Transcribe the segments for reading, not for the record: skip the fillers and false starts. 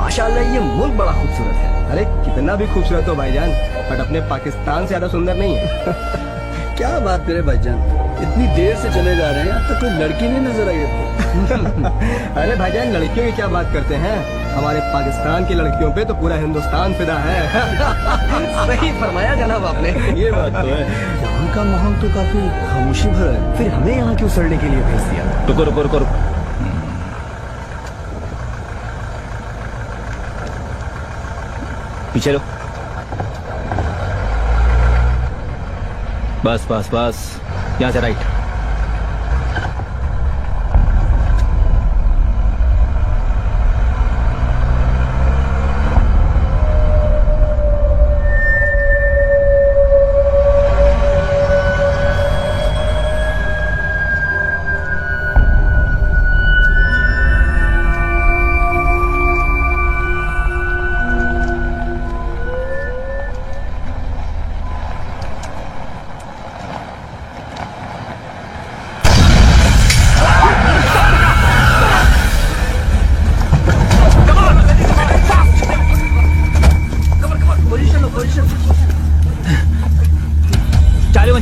माशाल्लाह ये मुल्क बड़ा खूबसूरत है। अरे कितना भी खूबसूरत हो भाईजान, बट अपने पाकिस्तान से ज्यादा सुंदर नहीं है। क्या बात करे भाईजान, इतनी देर से चले जा रहे हैं, अब तक कोई लड़की नहीं नजर आई आपको। अरे भाईजान लड़कियों की क्या बात करते हैं, हमारे पाकिस्तान की लड़कियों पे तो पूरा हिंदुस्तान फिदा है। सही फरमाया जनाब आपने। ये बात तो है। यहाँ का माहौल तो काफी खामोशी भरा है, फिर हमें यहाँ क्यों सड़ने के लिए भेज दिया? रुको रुको रुको रुको। पीछे लो। बस बस बस, यहाँ से right.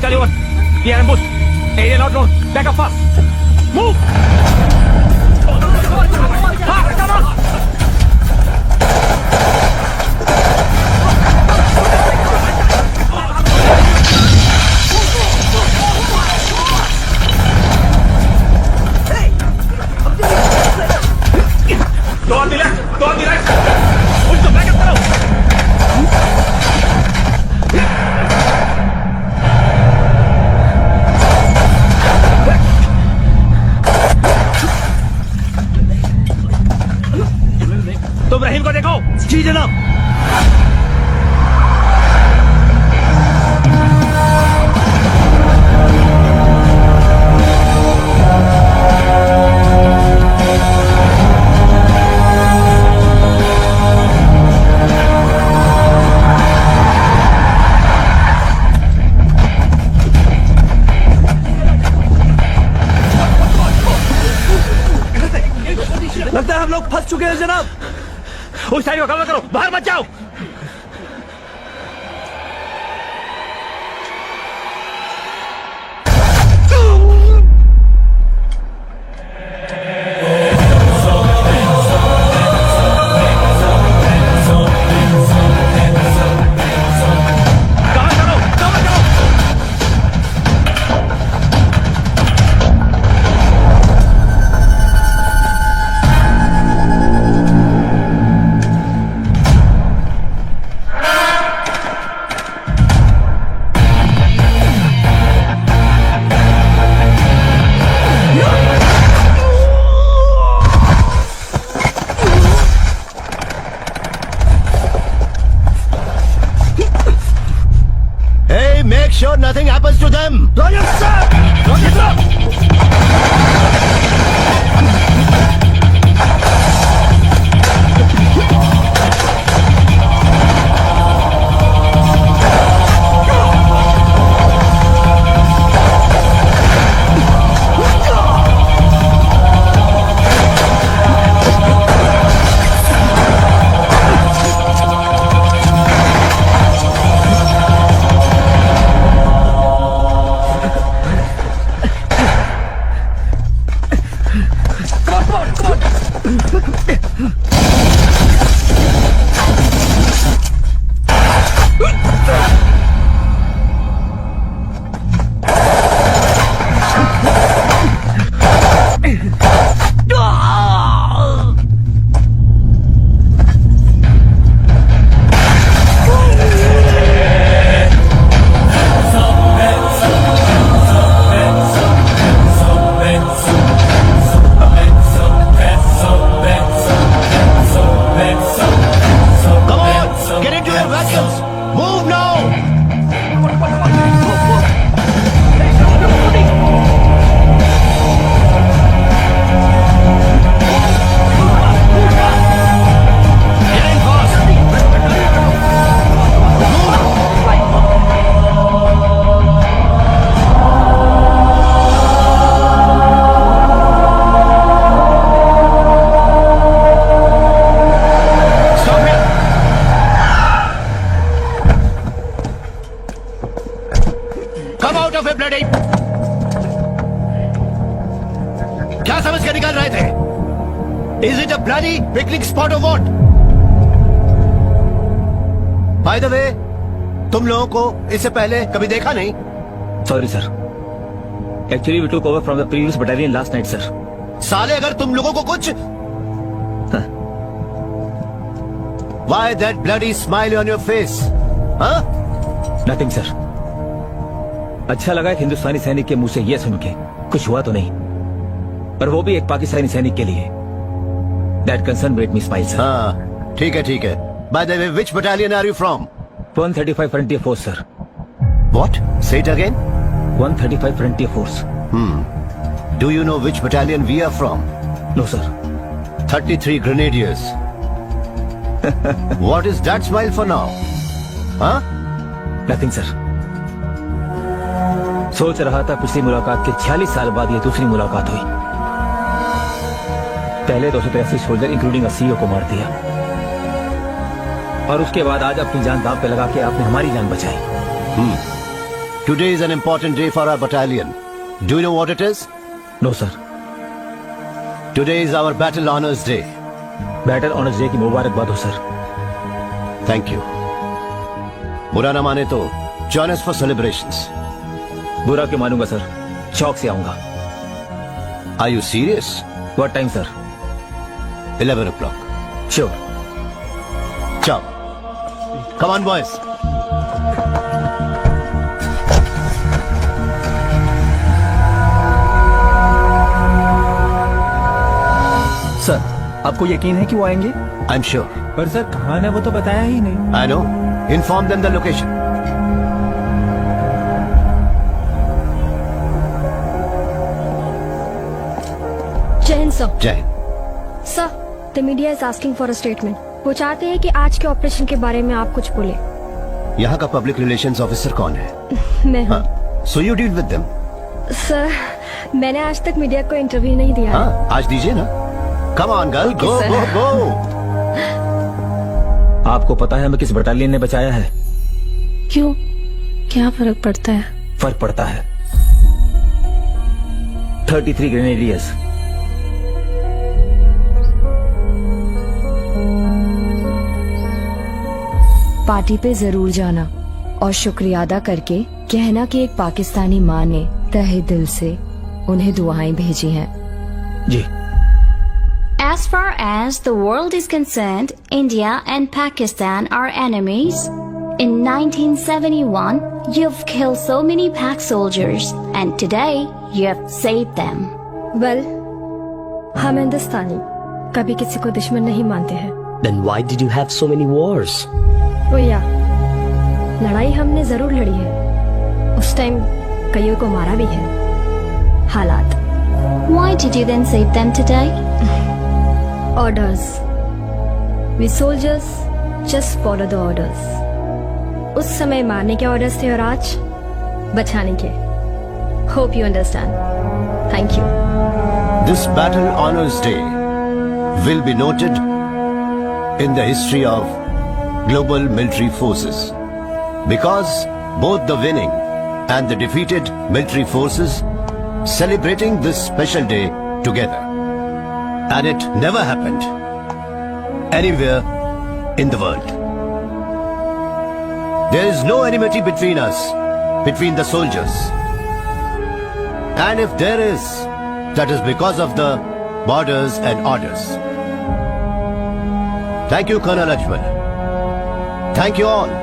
Charlie 1, we are ambushed. Area not known. Back up fast. Move. Fast, come on. Go on the left. Go on the right. Push the back up now. तुम रहीम को देखो। जी जनाब। लगता है हम लोग फंस चुके हैं जनाब। उस साइड को कवर करो, बाहर मत जाओ। Make sure nothing happens to them. Roger sir. Roger sir. Out of a bloody. क्या समझ के निकल रहे थे? Is it a bloody picnic spot of what? By the way, तुम लोगों को इससे पहले कभी देखा नहीं? Sorry sir, actually we took over from the previous battalion last night sir. साले, अगर तुम लोगों को कुछ Why that bloody smile on your face? Huh? Nothing sir. अच्छा लगा एक हिंदुस्तानी सैनिक के मुंह से यह सुन के। कुछ हुआ तो नहीं, पर वो भी एक पाकिस्तानी सैनिक के लिए। That concern made me smile sir. हाँ, ठीक है ठीक है। By the way, which battalion are you from? 135 Frontier Force sir. What? Say it again. 135 Frontier Force। Do you know which battalion we are from? No sir. 33 Grenadiers. What is that smile for now? Huh? Nothing sir. सोच रहा था पिछली मुलाकात के 46 साल बाद ये दूसरी मुलाकात हुई। पहले 283 सोल्जर इंक्लूडिंग सीईओ को मार दिया, और उसके बाद आज अपनी जान दांव पे लगा के आपने हमारी जान बचाई। Today is an important day for our battalion. Do you know what it is? No sir. Today is our Battle Honors Day. Battle honours day की मुबारकबाद हो सर। Thank you. बुरा ना माने तो join us for celebrations. बुरा क्यों मानूंगा सर, शौक से आऊंगा। Are you serious? What time sir? 11 o'clock. Sure. Ciao. Come on, boys. Sir, आपको यकीन है कि वो आएंगे? I'm sure. पर सर कहाँ है वो तो बताया ही नहीं। I know. Inform them the location. जय हिंद सर। जय। Sir, the media is asking for a statement. वो चाहते हैं कि आज के ऑपरेशन के बारे में आप कुछ बोले। यहाँ का पब्लिक रिलेशंस ऑफिसर कौन है? मैं हूँ। So you deal with them. Sir, मैंने आज तक मीडिया को इंटरव्यू नहीं दिया है। हाँ, आज दीजिए ना। Come on, girl. Okay, Go, sir. go, go. आपको पता है हमें किस बटालियन ने बचाया है? क्यों? क्या फर्क पड़ता है? फर्क पड़ता है। 33 ग्रेनेडियर्स। पार्टी पे जरूर जाना और शुक्रिया अदा करके कहना कि एक पाकिस्तानी माँ ने तहे दिल से उन्हें दुआएं भेजी हैं। जी। As far as the world is concerned, India and Pakistan are enemies. In 1971, you've killed so many Pak soldiers, and today you have saved them. Well, हम हिंदुस्तानी कभी किसी को दुश्मन नहीं मानते हैं। Then why did you have so many wars? वो या लड़ाई हमने जरूर लड़ी है, उस टाइम कईयों को मारा भी है। हालात। Why did you then save them today? Orders. We soldiers just follow the orders. उस समय मारने के ऑर्डर्स थे और आज बचाने के। Hope you understand. Thank you. This Battle Honors Day will be noted in the history of global military forces because both the winning and the defeated military forces celebrating this special day together. And it never happened anywhere in the world. There is no enmity between us, between the soldiers. And if there is, that is because of the borders and orders. Thank you, Colonel Ajmal. Thank you all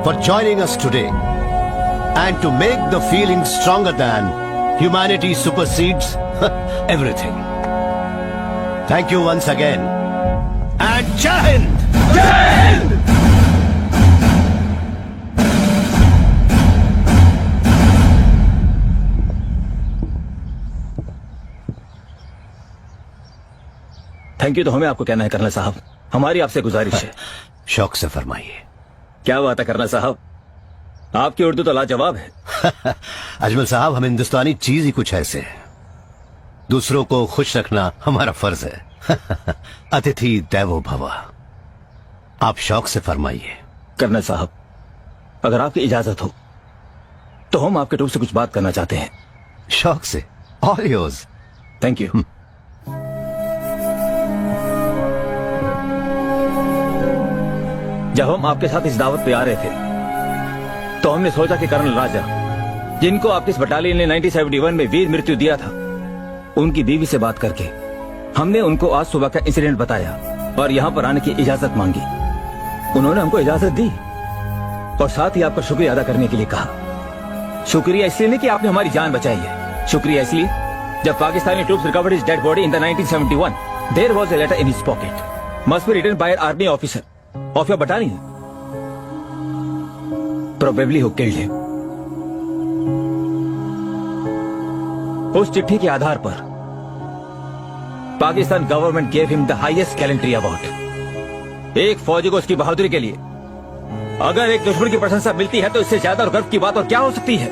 for joining us today and to make the feeling stronger than humanity supersedes everything. Thank you once again. And Jai Hind! Jai Hind! Thank you तो हमें आपको कहना है colonel साहब, हमारी आपसे गुजारिश है। शौक से फरमाइए। क्या बात है कर्नल साहब, आपकी उर्दू तो लाजवाब है। अजमल साहब, हम हिंदुस्तानी चीज ही कुछ ऐसे हैं। दूसरों को खुश रखना हमारा फर्ज है। अतिथि देवो भव। आप शौक से फरमाइए। कर्नल साहब, अगर आपकी इजाजत हो तो हम आपके टूर से कुछ बात करना चाहते हैं। शौक से, ऑल योर्स। Thank you. जब हम आपके साथ इस दावत पे आ रहे थे तो हमने सोचा कि कर्नल राजा, जिनको आपकी इस बटालियन ने 1971 में वीर मृत्यु दिया था, उनकी बीवी से बात करके हमने उनको आज सुबह का इंसिडेंट बताया और यहाँ पर आने की इजाजत मांगी। उन्होंने हमको इजाजत दी और साथ ही आपका शुक्रिया अदा करने के लिए कहा। शुक्रिया इसलिए नहीं कि आपने हमारी जान बचाई है, शुक्रिया इसलिए जब Pakistani troops recovered his dead body in the 1971, there was a letter in his pocket, must be written by an army officer of your battalion, probably who killed him. उस चिट्ठी के आधार पर Pakistan government gave him the highest gallantry award. एक फौजी को उसकी बहादुरी के लिए अगर एक दुश्मन की प्रशंसा मिलती है तो इससे ज्यादा और गर्व की बात और क्या हो सकती है।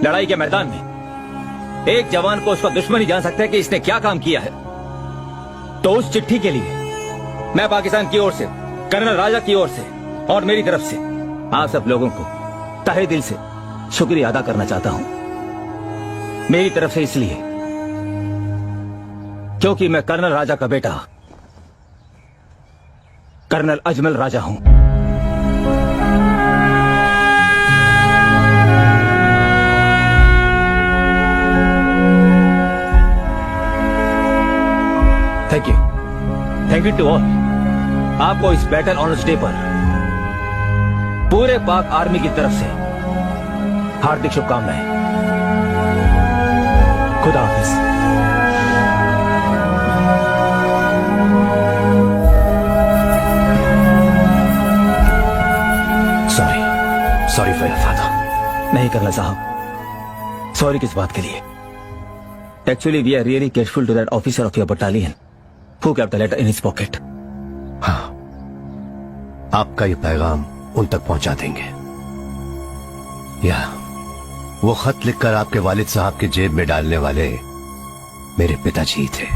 लड़ाई के मैदान में एक जवान को उसका दुश्मन ही जान सकता है कि इसने क्या काम किया है। तो उस चिट्ठी के लिए मैं पाकिस्तान की ओर से, कर्नल राजा की ओर से और मेरी तरफ से आप सब लोगों को तहे दिल से शुक्रिया अदा करना चाहता हूं। मेरी तरफ से इसलिए क्योंकि मैं कर्नल राजा का बेटा कर्नल अजमल राजा हूं। Thank you to all. आपको इस बैटल ऑनर्स डे पर पूरे पाक आर्मी की तरफ से हार्दिक शुभकामनाएं। खुदा हाफिज। Sorry for your father. नहीं करना साहब, सॉरी किस बात के लिए? Actually we are really grateful to that officer of your battalion who kept the letter in his pocket. हाँ, आपका ये पैगाम उन तक पहुंचा देंगे। या वो खत लिखकर आपके वालिद साहब की जेब में डालने वाले मेरे पिताजी थे,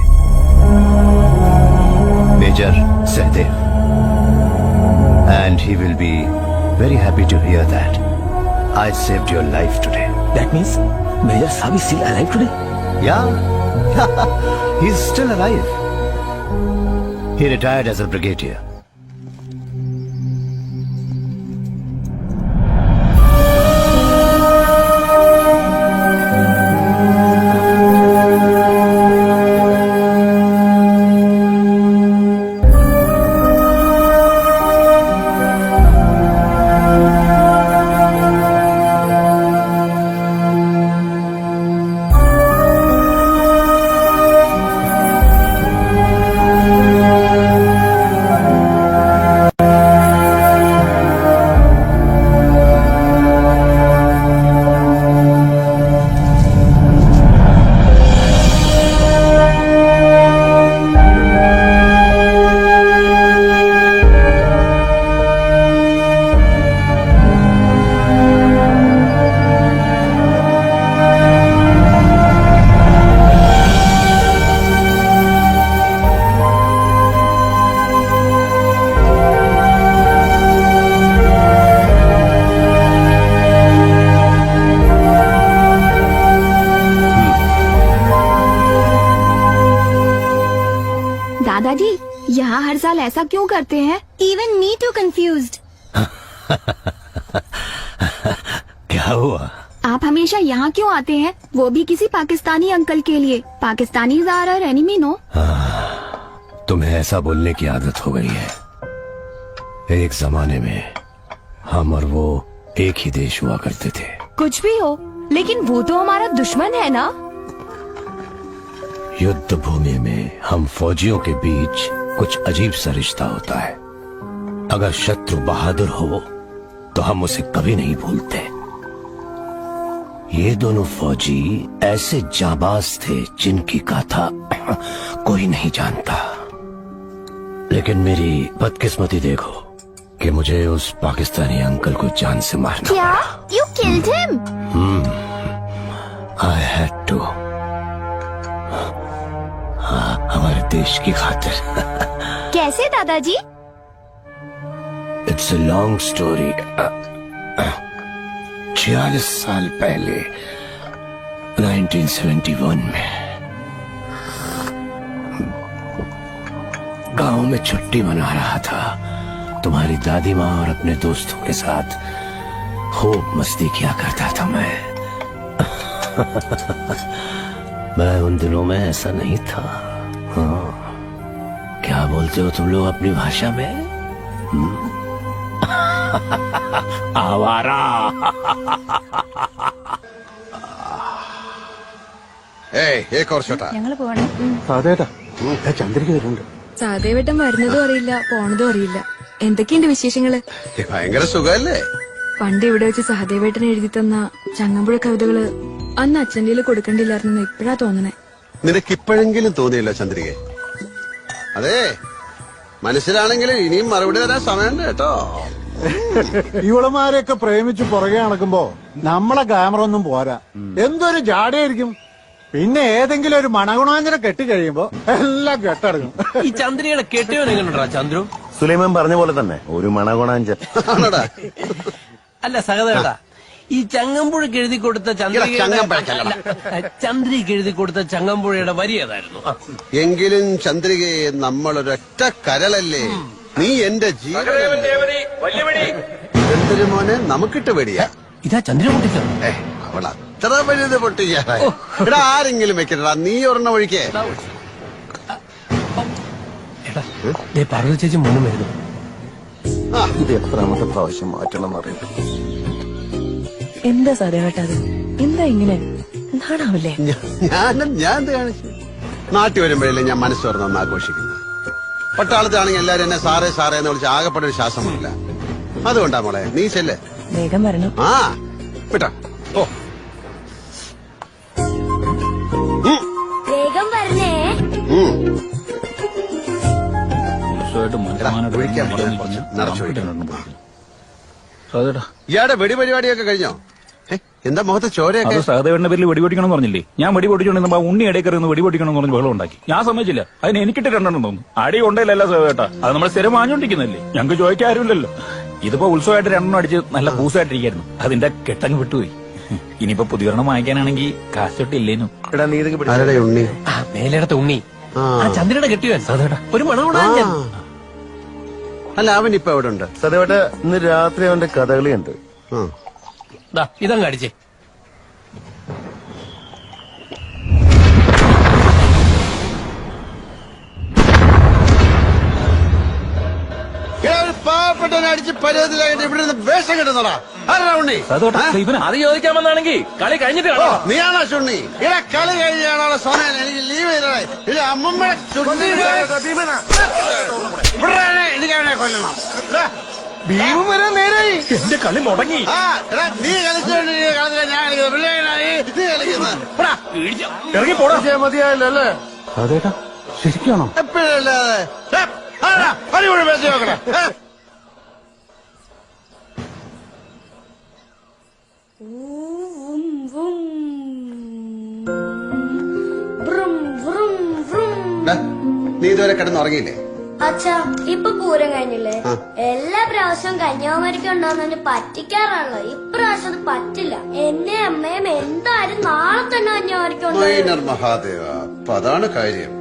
major Sahdev, and he will be very happy to hear that I saved your life today. That means Major Saab is still alive today? Yeah, he's still alive. He retired as a brigadier. दादाजी, यहाँ हर साल ऐसा क्यों करते हैं? Even me too confused. क्या हुआ? आप हमेशा यहाँ क्यों आते हैं? वो भी किसी पाकिस्तानी अंकल के लिए। Pakistani are our enemy, no? तुम्हें ऐसा बोलने की आदत हो गई है। एक जमाने में हम और वो एक ही देश हुआ करते थे। कुछ भी हो, लेकिन वो तो हमारा दुश्मन है ना? युद्ध भूमि में हम फौजियों के बीच कुछ अजीब सा रिश्ता होता है। अगर शत्रु बहादुर हो तो हम उसे कभी नहीं भूलते। ये दोनों फौजी ऐसे जाबाज थे जिनकी गाथा कोई नहीं जानता। लेकिन मेरी बदकिस्मती देखो कि मुझे उस पाकिस्तानी अंकल को जान से मारना क्या? You killed him? I had to। हमारे देश की खातिर। कैसे दादाजी? It's a long story. 46 साल पहले 1971 में गांव में छुट्टी मना रहा था। तुम्हारी दादी माँ और अपने दोस्तों के साथ खूब मस्ती किया करता था मैं। मैं उन दिनों में ऐसा नहीं था। हाँ, क्या बोलते हो तुम लोग अपनी भाषा में? आवारा। एक और छोटा ഞങ്ങൾ പോകണം. ചന്ദ്രിക വരുന്നുണ്ട്. സഹദേവേട്ടൻ വരുന്നതും അറിയില്ല പോണതും അറിയില്ല. എന്തൊക്കെയുണ്ട് വിശേഷങ്ങള്? ഭയങ്കര സുഖല്ലേ? പണ്ട് ഇവിടെ വെച്ച് സഹദേവേട്ടൻ എഴുതി തന്ന ചങ്ങമ്പുഴ കവിതകള് അന്ന് അച്ഛൻ്റെ കൊടുക്കണ്ടില്ലായിരുന്നു ഇപ്പഴാ തോന്നണേ. നിനക്കിപ്പോഴെങ്കിലും തോന്നിയല്ലോ ചന്ദ്രികെ? അതെ, മനസ്സിലാണെങ്കിൽ ഇനിയും മറുപടി തരാൻ സമയമുണ്ട് കേട്ടോ. ഇവളമാരെയൊക്കെ പ്രേമിച്ച് പുറകെ നടക്കുമ്പോ നമ്മളെ ക്യാമറ ഒന്നും പോരാ. എന്തൊരു ജാടയായിരിക്കും. പിന്നെ ഏതെങ്കിലും ഒരു മണഗുണാഞ്ചന കെട്ടി കഴിയുമ്പോ എല്ലാം കെട്ടടങ്ങും. ഈ ചന്ദ്രികയുടെ കെട്ടിയോ നിങ്ങളുണ്ടാ ചന്ദ്രു? സുലൈമാൻ പറഞ്ഞ പോലെ തന്നെ ഒരു മണഗുണാഞ്ചൻ. ആണോടാ? അല്ല സഹദേവേട്ടാ, ഈ ചങ്ങമ്പുഴക്ക് എഴുതി കൊടുത്ത ചന്ദ്രിക്ക് എഴുതി കൊടുത്ത ചങ്ങമ്പുഴയുടെ വരി ഏതായിരുന്നു? എങ്കിലും ചന്ദ്രികയെ നമ്മളൊരൊറ്റ കരളല്ലേ? നീ എന്റെ ജീവൻ. എന്തൊരു മോനെ, നമുക്കിട്ട് വെടിയാ. ഇതാ ചന്ദ്ര പൊട്ടിച്ചോ? അവൾ അത്ര വലുത് പൊട്ടിക്കാറായി. ഇവിടെ ആരെങ്കിലും വെക്കട്ടാ, നീ ഒരെണ്ണം ഒഴിക്കേ. പാർവതി ചേച്ചി മുന്നും വരുന്നു. ഇത് എത്രാമത്തെ പ്രാവശ്യം മാറ്റണം അറിയില്ല. എന്താ സഹദേവേട്ടാ അത്? എന്താ ഇങ്ങനെ നാണാവില്ലേ? ഞാൻ എന്ത് കാണിച്ചു? നാട്ടിൽ വരുമ്പോഴല്ലേ ഞാൻ മനസ്സ് തുറന്ന് ആഘോഷിക്കുന്നത്. പട്ടാളത്താണെങ്കിൽ എല്ലാരും എന്നെ സാറേ സാറേ എന്ന് വിളിച്ച് ആകെപ്പെട്ട ഒരു ശ്വാസമില്ല. അതുകൊണ്ടാ മോളെ, നീ ചെല്ലേ. വേഗം വരണം. ആ വിട്ടോ. ഓ, വേഗം വരണേ. ഒഴിക്കാൻ ഇയാടെ വെടി പരിപാടിയൊക്കെ കഴിഞ്ഞോ? എന്താ മുഖത്ത് ചോരയൊക്കെ? സഹദേവന്റെ പേരിൽ വെടിപൊട്ടിക്കണം പറഞ്ഞില്ലേ? ഞാൻ വെടി പൊട്ടിച്ചോണ്ട് ഉണ്ണി ഇടയിൽ കയറി വെടി പൊട്ടിക്കണം പറഞ്ഞ് വെള്ളം ഉണ്ടാക്കി. ഞാൻ സമ്മതിച്ചില്ല. അതിന് എനിക്കിട്ട് രണ്ടെണ്ണം തോന്നുന്നു. അടി കൊണ്ടല്ല സഹദേവേട്ടാ, അത് നമ്മൾ സ്ഥിരം വാങ്ങിക്കൊണ്ടിരിക്കുന്നല്ലേ. ഞങ്ങൾക്ക് ചോദിക്കാൻ ആരുമില്ലല്ലോ. ഇതിപ്പോ ഉത്സവമായിട്ട് രണ്ടെണ്ണം അടിച്ച് നല്ല പൂസായിട്ടിരിക്കായിരുന്നു. അതിന്റെ കെട്ടങ്ങ് വിട്ടുപോയി. ഇനിയിപ്പോ പുതിയൊരെണ്ണം വാങ്ങിക്കാനാണെങ്കിൽ കാശൊട്ടില്ലേനു. ആരുടെ ഉണ്ണി? മേലെടുത്ത ഉണ്ണി. ചന്ദ്രയുടെ കെട്ടിയോ സഹദേവേട്ടാ? ഒരു മണഗുണാഞ്ചൻ. അല്ല, അവൻ ഇപ്പൊ എവിടെ ഉണ്ട്? സദേവേട്ട, ഇന്ന് രാത്രി അവന്റെ കഥകളിയുണ്ട്. ഇതങ്ങ് അടിച്ചേ. പാവപ്പെട്ടവനെ അടിച്ച് പരുവത്തിലായിട്ട് ഇവിടെ നിന്ന് വേഷം കിട്ടുന്നടാ. ആരാ ഉണ്ണി? അത് ചോദിക്കാൻ വന്നാണെങ്കിൽ കളി കഴിഞ്ഞിട്ട് കാണാം. നീയാണോ ചുണ്ണി? ഇവിടെ കളി കഴിഞ്ഞാണോ സമയം? എനിക്ക് ലീവ് ചെയ്തേ. ഇത് അമ്മമ്മയുടെ എനിക്കവനെ കൊല്ലണം. ഭീമം വരാൻ നേരായി. എന്റെ കളി മുടങ്ങി. നീ കളിച്ചോണ്ടിരിക്കുന്ന കളത്തില ഞാൻ കളിക്കുന്നത്. പിള്ളേരായി നീ കളിക്കുന്നത്. ഇറങ്ങി പോടാ. മതിയായല്ലേ? അതേട്ടാ ശരിക്കാണോ? എപ്പോഴല്ലാതെ അടിപൊളി പേശി നോക്കണേ. നീ ഇതുവരെ കിടന്നുറങ്ങിയില്ലേ? അച്ഛാ, ഇപ്പൊ പൂരം കഴിഞ്ഞില്ലേ? എല്ലാ പ്രാവശ്യവും കന്യാകുമാരിക്ക് ഉണ്ടാവുന്നതിന് പറ്റിക്കാറാണല്ലോ. ഇപ്രാവശ്യം അത് പറ്റില്ല. എന്നെ അമ്മയും എന്തായാലും നാളെ തന്നെ കന്യാകുമാരിക്ക് മഹാദേവ, അപ്പൊ അതാണ് കാര്യം.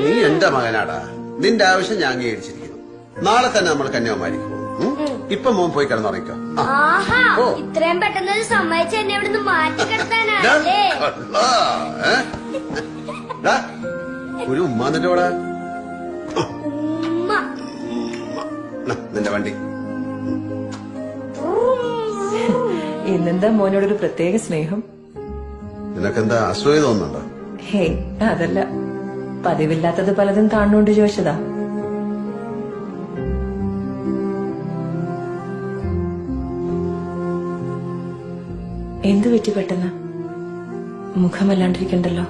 നീ എന്റെ മകനാടാ. നിന്റെ ആവശ്യം ഞാൻ അംഗീകരിച്ചിരിക്കുന്നു. നാളെ തന്നെ നമ്മൾ കന്യാകുമാരിക്ക് പോകും. ഇപ്പൊ മോൻ പോയി കിടന്നുറങ്ങിക്കോ. ആഹാ, ഇത്രയും പെട്ടെന്ന് സമ്മതിച്ച് എന്നെ ഇവിടുന്ന് മാറ്റി കിടത്താനല്ലേ? ഒരു ഉമ്മ നിന്റെ കൂടെ. നിന്റെ വണ്ടി. ഇന്നെന്താ മോനോടൊരു പ്രത്യേക സ്നേഹം? നിനക്കെന്താ അസൂയ തോന്നുന്നുണ്ടോ? ഹേ, അതല്ല, പതിവില്ലാത്തത് പലതും കാണുന്നുണ്ട് ചോദിച്ചതാ. എന്തു പറ്റി പെട്ടെന്ന്? മുഖമല്ലാണ്ടിരിക്കണ്ടല്ലോ.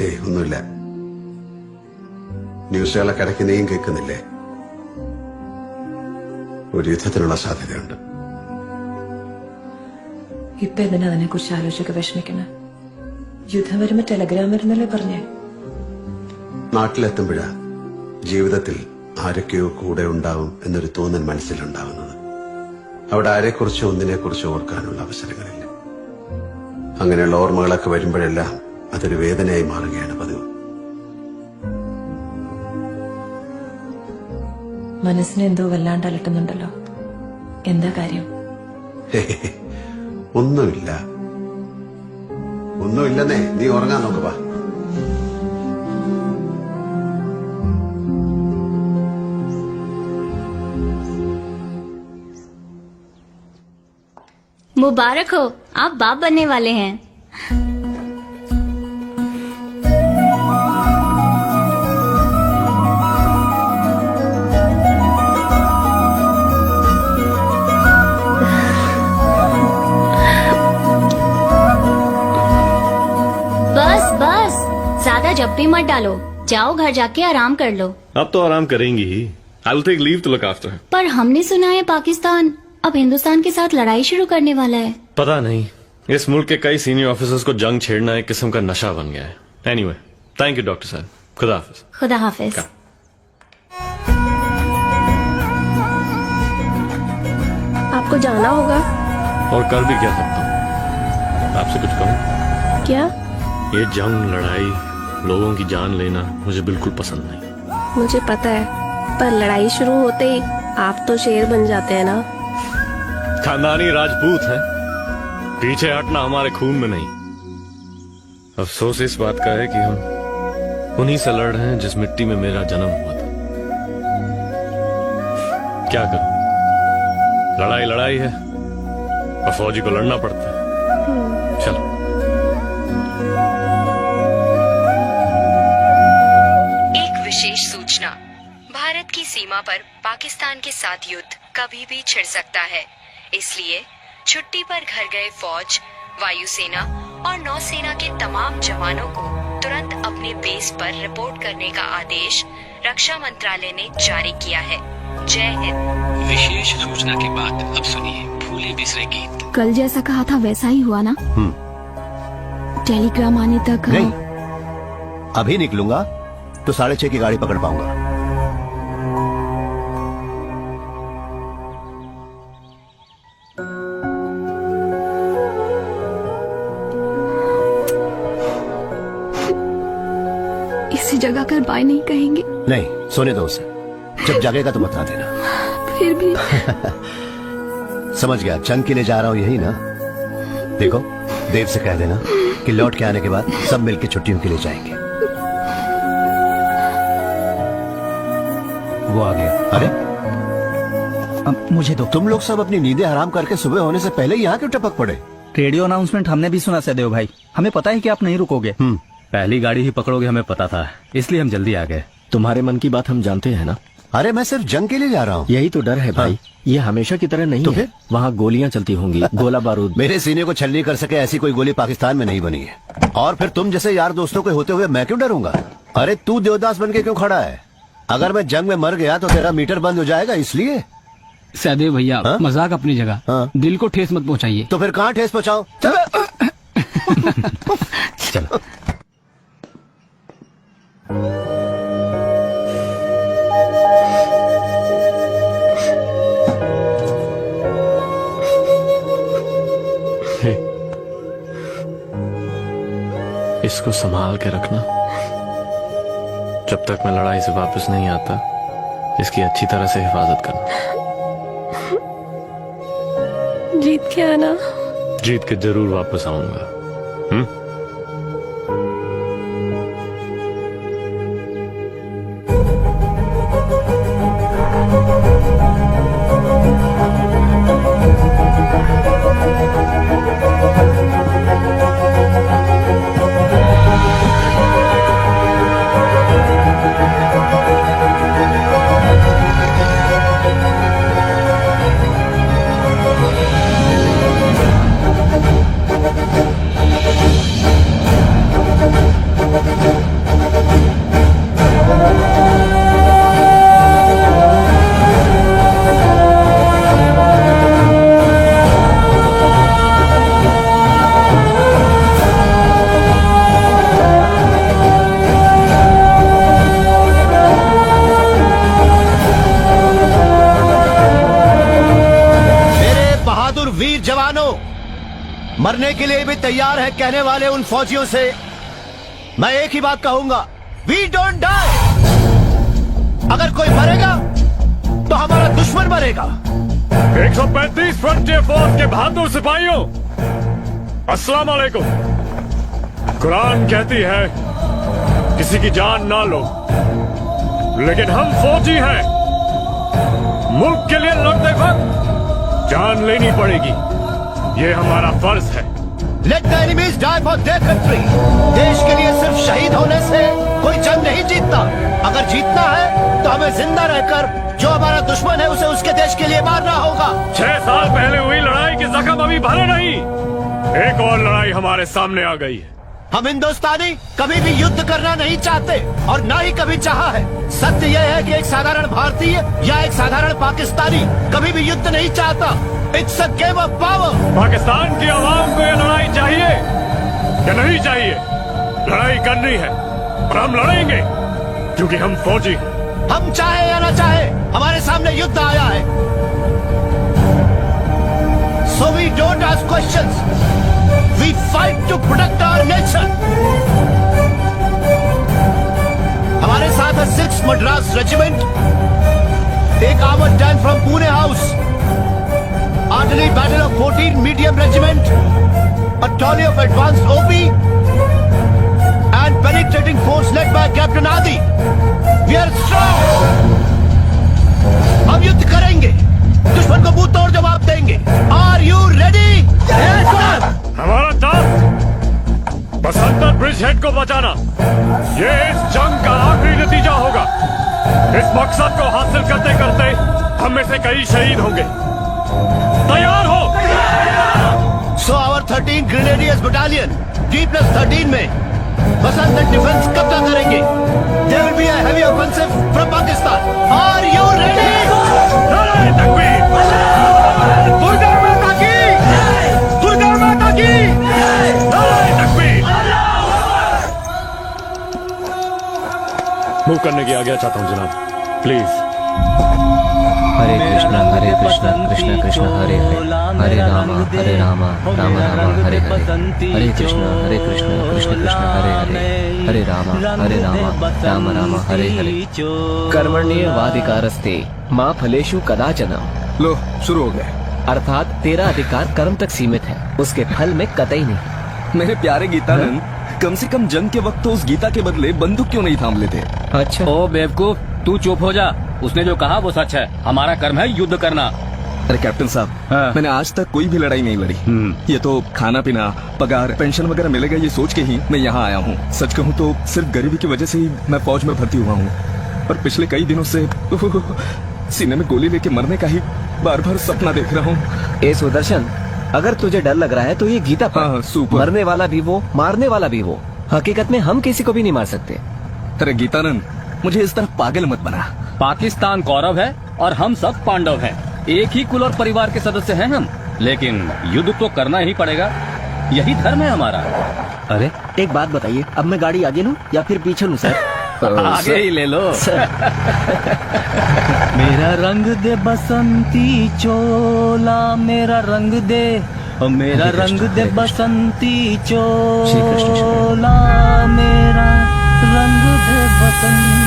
ഏയ്, ഒന്നുമില്ല. ന്യൂസുകളൊക്കെ ഇടയ്ക്ക് നീയും കേൾക്കുന്നില്ലേ? ഒരു യുദ്ധത്തിനുള്ള സാധ്യതയുണ്ട്. ഇപ്പൊ എന്തിനാ അതിനെ കുറിച്ച് ആലോചിച്ചൊക്കെ വിഷമിക്കണ? യുദ്ധം വരുമ്പോ ടെലഗ്രാം വരുന്നല്ലേ പറഞ്ഞേ? അവിടെ ആരെക്കുറിച്ചോ ഒന്നിനെക്കുറിച്ചോ ഓർക്കാനുള്ള അവസരങ്ങളില്ല. അങ്ങനെയുള്ള ഓർമ്മകളൊക്കെ വരുമ്പോഴെല്ലാം അതൊരു വേദനയായി മാറുകയാണ് പതിവ്. മനസ്സിനെ എന്തോ വല്ലാണ്ട് അലട്ടുന്നുണ്ടല്ലോ. എന്താ കാര്യം? ഒന്നുമില്ല, ഒന്നുമില്ലെന്നേ. നീ ഉറങ്ങാൻ നോക്കുവാ. मुबारक हो, आप बाप बनने वाले हैं। बस बस, ज्यादा जप्पी मत डालो, जाओ घर जाके आराम कर लो। अब तो आराम करेंगी ही। I will take leave to look after her. पर हमने सुना है पाकिस्तान अब हिंदुस्तान के साथ लड़ाई शुरू करने वाला है। पता नहीं, इस मुल्क के कई सीनियर ऑफिसर्स को जंग छेड़ना एक किस्म का नशा बन गया है। एनीवे, थैंक यू डॉक्टर साहब। खुदा हाफिज। खुदा हाफिज। आपको जाना होगा। और कर भी क्या सकता हूँ? आपसे कुछ कहूँ? क्या? ये जंग, लड़ाई, लोगों की जान लेना मुझे बिल्कुल पसंद नहीं। मुझे पता है, पर लड़ाई शुरू होते ही आप तो शेर बन जाते हैं ना। खानदानी राजपूत है, पीछे हटना हमारे खून में नहीं। अफसोस इस बात का है कि हम उन्हीं से लड़ रहे हैं जिस मिट्टी में मेरा जन्म हुआ था। क्या करूं? लड़ाई लड़ाई है और फौजी को लड़ना पड़ता है। चलो। एक विशेष सूचना। भारत की सीमा पर पाकिस्तान के साथ युद्ध कभी भी छिड़ सकता है, इसलिए छुट्टी पर घर गए फौज, वायुसेना और नौसेना के तमाम जवानों को तुरंत अपने बेस पर रिपोर्ट करने का आदेश रक्षा मंत्रालय ने जारी किया है। जय हिंद। विशेष सूचना के बाद अब सुनिए भूले बिसरे गीत। कल जैसा कहा था वैसा ही हुआ ना? टेलीग्राम आने तक नहीं, अभी निकलूंगा तो 6:30 की गाड़ी पकड़ पाऊंगा। इसी जगह कर बाय नहीं कहेंगे? नहीं, सोने दो उसे, जब जागेगा तो बता देना। फिर भी समझ गया, जंग के लिए जा रहा हूँ यही ना। देखो, देव से कह देना कि लौट के आने के बाद सब मिलके छुट्टियों के लिए जाएंगे। वो आ गया। अरे मुझे दो। तुम लोग सब अपनी नींदें हराम करके सुबह होने से पहले यहाँ क्यों टपक पड़े? रेडियो अनाउंसमेंट हमने भी सुना सदैव भाई, हमें पता है कि आप नहीं रुकोगे। पहली गाड़ी ही पकड़ोगे हमें पता था, इसलिए हम जल्दी आ गए। तुम्हारे मन की बात हम जानते हैं ना। अरे मैं सिर्फ जंग के लिए जा रहा हूँ। यही तो डर है भाई। ये हमेशा की तरह नहीं तो है। वहाँ गोलियां चलती होंगी, गोला बारूद। मेरे सीने को छलनी कर सके ऐसी कोई गोली पाकिस्तान में नहीं बनी है। और फिर तुम जैसे यार दोस्तों के होते हुए मैं क्यों डरूंगा? अरे तू देवदास बन के क्यों खड़ा है? अगर मैं जंग में मर गया तो तेरा मीटर बंद हो जाएगा, इसलिए। सदैव भैया, मजाक अपनी जगह, दिल को ठेस मत पहुंचाइए। तो फिर कहाँ ठेस पहुंचाऊं? चलो। इसको संभाल के रखना। जब तक मैं लड़ाई से वापस नहीं आता, इसकी अच्छी तरह से हिफाजत करना। जीत के आना। जीत के जरूर वापस आऊंगा। बहादुर वीर जवानों, मरने के लिए भी तैयार है कहने वाले उन फौजियों से मैं एक ही बात कहूंगा, वी डोंट डाई। अगर कोई मरेगा तो हमारा दुश्मन मरेगा। 135 फ्रंटियर फोर्स के बहादुर सिपाहियों, अस्सलाम वालेकुम। कुरान कहती है किसी की जान ना लो, लेकिन हम फौजी हैं। मुल्क के लिए लड़ते वक्त जान लेनी पड़ेगी, ये हमारा फर्ज है। Let the enemies die for their country. देश के लिए सिर्फ शहीद होने से कोई जंग नहीं जीतता। अगर जीतना है तो हमें जिंदा रहकर जो हमारा दुश्मन है उसे उसके देश के लिए मारना होगा। 6 साल पहले हुई लड़ाई के जख्म अभी भरे नहीं, एक और लड़ाई हमारे सामने आ गई है। हम हिंदुस्तानी कभी भी युद्ध करना नहीं चाहते और ना ही कभी चाहा है। सत्य यह है कि एक साधारण भारतीय या एक साधारण पाकिस्तानी कभी भी युद्ध नहीं चाहता। It's a game of power. Pakistan की आवाम को ये लड़ाई चाहिए या नहीं चाहिए? लड़ाई करनी है और हम लड़ेंगे क्योंकि हम फौजी हैं। हम चाहे या ना चाहे हमारे सामने युद्ध आया है। So we don't ask questions, we fight to protect our nation. हमारे साथ है 6th मद्रास रेजिमेंट, एक armoured tank from Pune house, artillery battle of 14 medium regiment, a tally of advanced OP and penetrating force led by Captain Adi. We are strong. हम युद्ध करेंगे, दुश्मन को मुंह तोड़ जवाब देंगे। Are you ready? Yes, sir. हमारा टास्क बसंतर ब्रिज हेड को बचाना, ये इस जंग का आखिरी नतीजा होगा। इस मकसद को हासिल करते करते हम में से कई शहीद होंगे। तैयार हो? So our 13 Grenadiers Battalion D+13 में बसंत डिफेंस कब्जा करेंगे। There will be a heavy offensive from Pakistan. Are you ready? नारे तकबीर! दुर्गा माता की! दुर्गा माता की! नारे तकबीर! मूव करने की आज्ञा चाहता हूँ जनाब, प्लीज। हरे कृष्णा कृष्ण कृष्ण हरे हरे, हरे रामा राम राम हरे हरे, हरे कृष्ण कृष्ण कृष्ण हरे हरे, हरे रामा राम राम हरे हरे। कर्मण्येवाधिकारस्ते माँ फलेषु कदाचन। लो शुरू हो गए। अर्थात तेरा अधिकार कर्म तक सीमित है, उसके फल में कतई नहीं। मेरे प्यारे गीतानंद, कम से कम जंग के वक्त तो उस गीता के बदले बंदूक क्यों नहीं थाम लेते? अच्छा, ओ बेवकूफ, तू चुप हो जा। उसने जो कहा वो सच है। हमारा कर्म है युद्ध करना। अरे कैप्टन साहब, मैंने आज तक कोई भी लड़ाई नहीं लड़ी। ये तो खाना पीना, पगार, पेंशन वगैरह मिलेगा ये सोच के ही मैं यहाँ आया हूँ। सच कहूँ तो सिर्फ गरीबी की वजह से ही मैं फौज में भर्ती हुआ हूँ, और पिछले कई दिनों से सीने में गोली लेके मरने का ही बार बार सपना देख रहा हूँ। ए सुदर्शन, अगर तुझे डर लग रहा है तो ये गीता पढ़। हाँ, सुपर। मरने वाला भी वो, मारने वाला भी वो। हकीकत में हम किसी को भी नहीं मार सकते। अरे गीतानंद, मुझे इस तरह पागल मत बना। पाकिस्तान कौरव है और हम सब पांडव हैं। एक ही कुल और परिवार के सदस्य हैं हम, लेकिन युद्ध तो करना ही पड़ेगा, यही धर्म है हमारा। अरे एक बात बताइए, अब मैं गाड़ी आगे लूं या फिर पीछे लूं सर? आगे ही ले लो। मेरा रंग दे बसंती चोला, मेरा रंग दे, ओ मेरा रंग दे बसंती चोला, मेरा रंग दे बसंती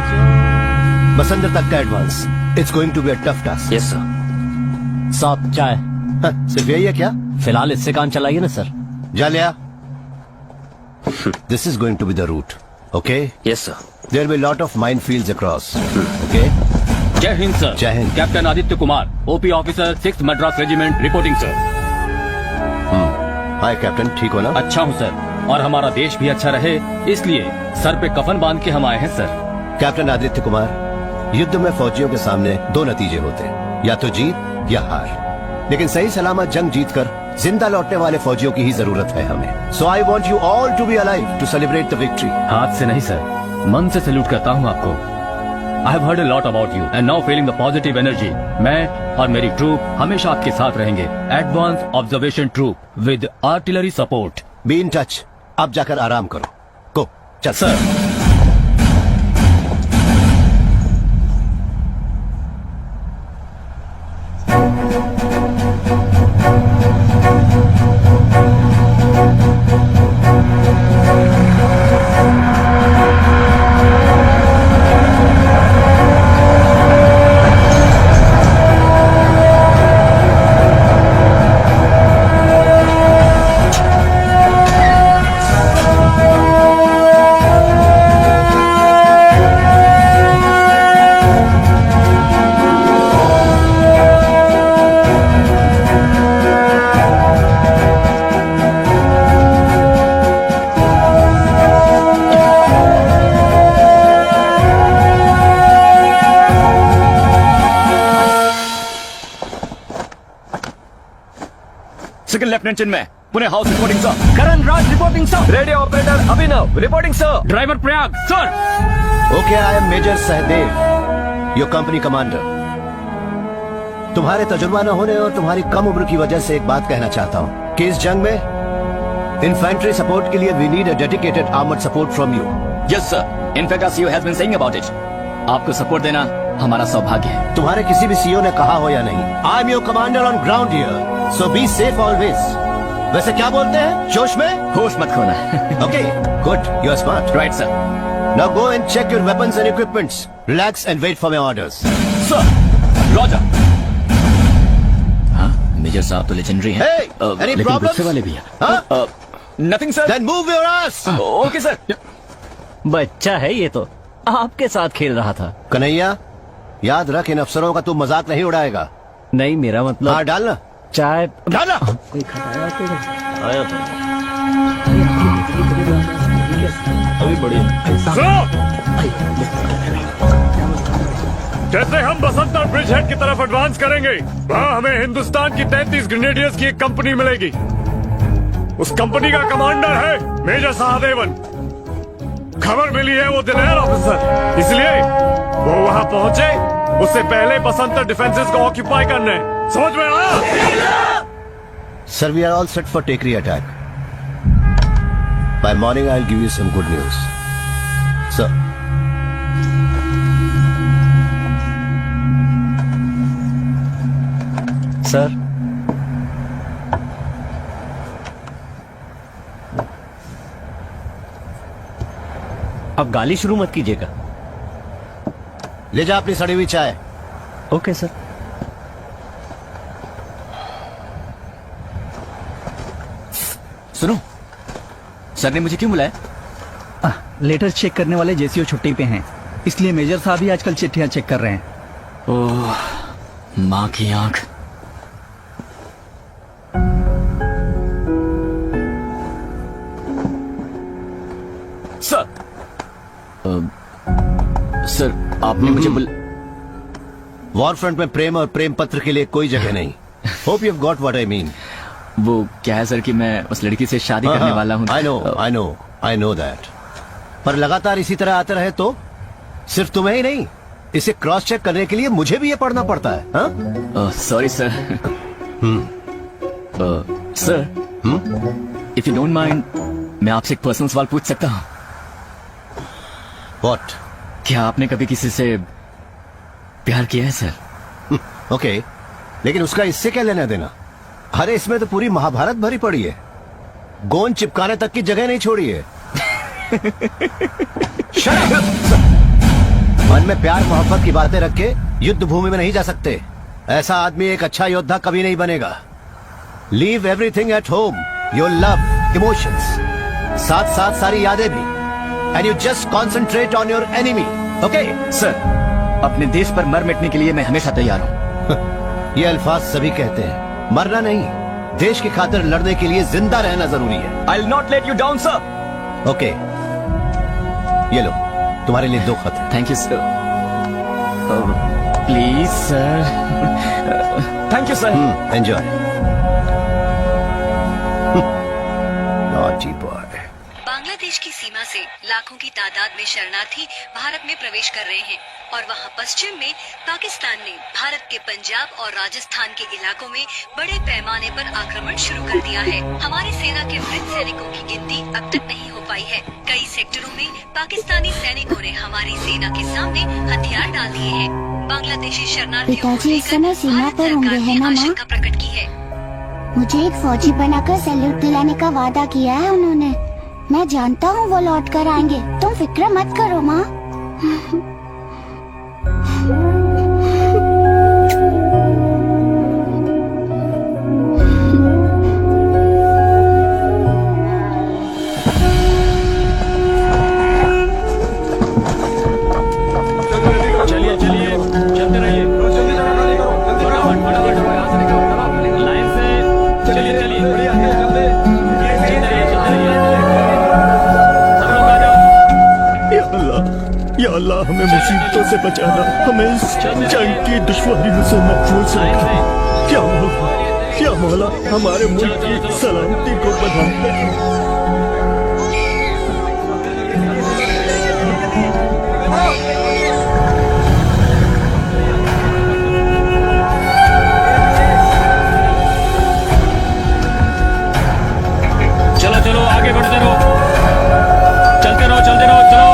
चोला। बसंतर तक का advance. It's going to be a tough task. Yes sir. साहब चाय? सिर्फ यही है क्या? फिलहाल इससे काम चलाइए ना सर। जा लिया। This is going to be the route. Okay? Yes sir. There will be a lot of minefields across. Okay? जय हिंद सर। जय हिंद। Captain Aditya Kumar, OP officer, 6th Madras regiment, reporting sir. Hi captain, ठीक हो ना? अच्छा हूँ सर, और हमारा देश भी अच्छा रहे इसलिए सर पे कफन बांध के हम आए हैं सर। कैप्टन आदित्य कुमार, युद्ध में फौजियों के सामने दो नतीजे होते हैं, या तो जीत या हार। लेकिन सही सलामत जंग जीतकर जिंदा लौटने वाले फौजियों की ही जरूरत है हमें। So I want you all to be alive to celebrate the victory. हाथ से नहीं सर, मन से सैल्यूट करता हूँ आपको। I have heard a lot about you and now feeling the positive energy. मैं और मेरी ट्रूप हमेशा आपके साथ रहेंगे। Advance observation troop with artillery support. Be in touch. अब जाकर आराम करो। गो, चल sir. Second lieutenant Chinmay, Pune house reporting sir. Karan Raj reporting sir. Radio operator Abhinav reporting sir. Driver Prayag sir. Okay, I am major Sahdev, your company commander. तुम्हारे तजुर्बा न होने और तुम्हारी कम उम्र की वजह से एक बात कहना चाहता हूँ कि इस जंग में इन्फेंट्री सपोर्ट के लिए we need a dedicated armoured support from you. Yes sir, in fact CEO has been saying about it. आपको सपोर्ट देना हमारा सौभाग्य है। तुम्हारे किसी भी सीईओ ने कहा हो या नहीं, I am your commander on ground here, so be safe always. वैसे क्या बोलते हैं, जोश में होश मत खोना। Okay, good, you are smart. Right sir. Now go and check your weapons and equipments, relax and wait for my orders. Sir, roger. हाँ, मेजर साहब तो लेजेंडरी हैं। Hey, any लेकिन problems? गुस्से वाले भी हैं। Huh? Nothing sir. Then move your ass. Okay sir. बच्चा है ये तो, आपके साथ खेल रहा था। कन्हैया, याद रख, इन अफसरों का तू मजाक नहीं उड़ाएगा। नहीं, मेरा मतलब। हाँ, डालना चाय डालना। अभी बढ़िया। जैसे हम बसंतर ब्रिज हेड की तरफ एडवांस करेंगे, वहाँ हमें हिंदुस्तान की 33 ग्रेनेडियर्स की एक कंपनी मिलेगी। उस कंपनी का कमांडर है मेजर सहदेवन। खबर मिली है वो दिलेर ऑफिसर, इसलिए वो वहाँ पहुँचे उससे पहले बसंतर डिफेंसेस को ऑक्यूपाई करने। समझ में आया? Sir, we are all set for Tekri attack. By morning, I'll give you some good news. Sir. Sir, अब गाली शुरू मत कीजिएगा। ले जा अपनी सड़ी हुई चाय। Okay sir. सुनो, सर ने मुझे क्यों बुलाया? लेटर चेक करने वाले जेसीओ छुट्टी पे हैं, इसलिए मेजर साहब ही आजकल चिट्ठियां चेक कर रहे हैं। ओह, माँ की आंख। सर। सर, आपने मुझे वॉर फ्रंट में प्रेम और प्रेम पत्र के लिए कोई जगह नहीं। Hope you have got what I mean. वो क्या है सर कि मैं उस लड़की से शादी करने वाला हूँ। I know that. पर लगातार इसी तरह आते रहे तो सिर्फ तुम्हें ही नहीं, इसे क्रॉस चेक करने के लिए मुझे भी ये पढ़ना पड़ता है। Sorry sir. Sir, if you don't mind, मैं आपसे एक पर्सनल सवाल पूछ सकता हूँ? व्हाट? क्या आपने कभी किसी से प्यार किया है सर? ओके, लेकिन उसका इससे क्या लेना देना? अरे इसमें तो पूरी महाभारत भरी पड़ी है, गोंद चिपकाने तक की जगह नहीं छोड़ी है। मन में प्यार मोहब्बत की बातें रख के युद्ध भूमि में नहीं जा सकते। ऐसा आदमी एक अच्छा योद्धा कभी नहीं बनेगा। Leave everything at home, your love, emotions, साथ साथ सारी यादें भी, and you just concentrate on your enemy. Okay sir, अपने देश पर मर मिटने के लिए मैं हमेशा तैयार हूँ। ये अल्फाज सभी कहते हैं, मरना नहीं, देश की खातिर लड़ने के लिए जिंदा रहना जरूरी है। I will not let you down sir. Okay, ये लो, तुम्हारे लिए 2 खत। Thank you sir. Please sir. Thank you sir. Enjoy. Naughty boy. Bangladesh की सीमा से लाखों की तादाद में शरणार्थी भारत में प्रवेश कर रहे हैं और वहां पश्चिम में पाकिस्तान ने भारत के पंजाब और राजस्थान के इलाकों में बड़े पैमाने पर आक्रमण शुरू कर दिया है। हमारी सेना के मृत सैनिकों की गिनती अब तक नहीं हो पाई है। कई सेक्टरों में पाकिस्तानी सैनिकों ने हमारी सेना के सामने हथियार डाल दिए हैं। बांग्लादेशी शरणार्थियों को पिताजी इस समय लेकर सीमा भारत पर होंगे, सरकार है ने ना माँ? आशंका प्रकट की है। मुझे एक फौजी बनाकर सैल्यूट दिलाने का वादा किया है उन्होंने। मैं जानता हूँ वो लौट कर आएंगे, तुम फिक्र मत करो माँ। चलिए चलिए, चलते रहिए। फटाफट फटाफट यहाँ से निकलो, लाइन से चलिए चलिए। या अल्लाह, हमें मुसीबतों से बचाना, हमें इस जंग की दुश्वारियों से महफूज रखना। क्या मौला हमारे मुल्क की सलामती को बढ़ाए। चलो चलो आगे बढ़ते रहो, चलते रहो चलो।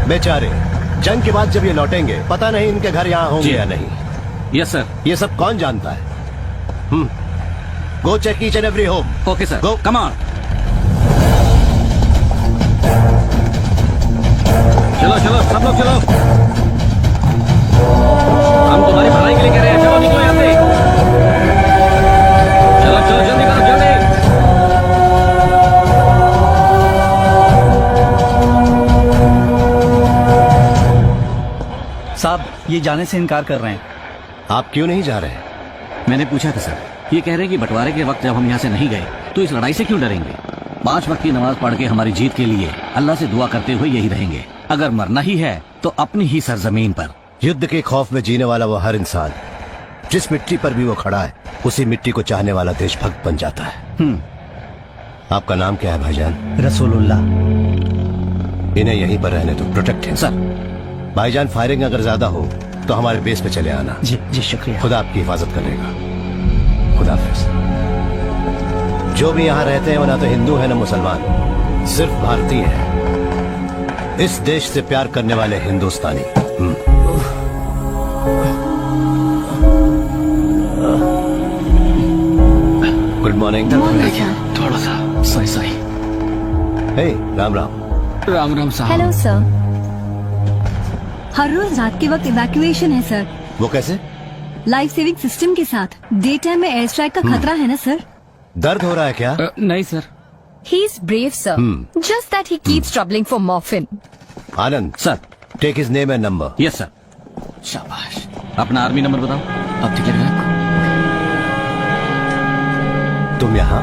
बेचारे, जंग के बाद जब ये लौटेंगे पता नहीं इनके घर यहाँ होंगे या नहीं। Yes sir. ये सब कौन जानता है? Go check each and every home. Okay sir, go. Come on. चलो चलो सब लोग चलो, हम तुम्हारी भलाई के लिए कह रहे हैं। चलो निकलो यहाँ से, चलो चलो जल्दी करो जल्दी। साहब ये जाने से इनकार कर रहे हैं। आप क्यों नहीं जा रहे? मैंने पूछा था सर, ये कह रहे हैं कि बंटवारे के वक्त जब हम यहाँ से नहीं गए तो इस लड़ाई से क्यों डरेंगे। 5 वक्त की नमाज पढ़ के हमारी जीत के लिए अल्लाह से दुआ करते हुए यही रहेंगे। अगर मरना ही है तो अपनी ही सरजमीन पर। युद्ध के खौफ में जीने वाला वो हर इंसान जिस मिट्टी पर भी वो खड़ा है उसी मिट्टी को चाहने वाला देशभक्त बन जाता है। आपका नाम क्या है भाईजान? रसूलुल्लाह। इन्हें यहीं पर रहने दो, प्रोटेक्ट है सर। भाईजान फायरिंग अगर ज्यादा हो तो हमारे बेस पे चले आना। जी जी शुक्रिया। खुदा आपकी हिफाजत करेगा। खुदा हाफिज। जो भी यहाँ रहते हैं वो ना तो हिंदू है ना मुसलमान, सिर्फ भारतीय है। इस देश से प्यार करने वाले हिंदुस्तानी। Good morning. थोड़ा सा सही सही। हे राम राम। राम राम साहब। Hello sir. हर रोज रात के वक्त इवैक्यूएशन है सर। वो कैसे? लाइफ सेविंग सिस्टम के साथ। डे टाइम में एयर स्ट्राइक का खतरा है ना सर। दर्द हो रहा है क्या? नहीं sir. He is brave, sir. Just that he keeps troubling for morphine. Anand sir. Take his name and number. Yes sir. शाबाश। अपना आर्मी नंबर बताओ। अब ठीक लग रहा तुम यहाँ?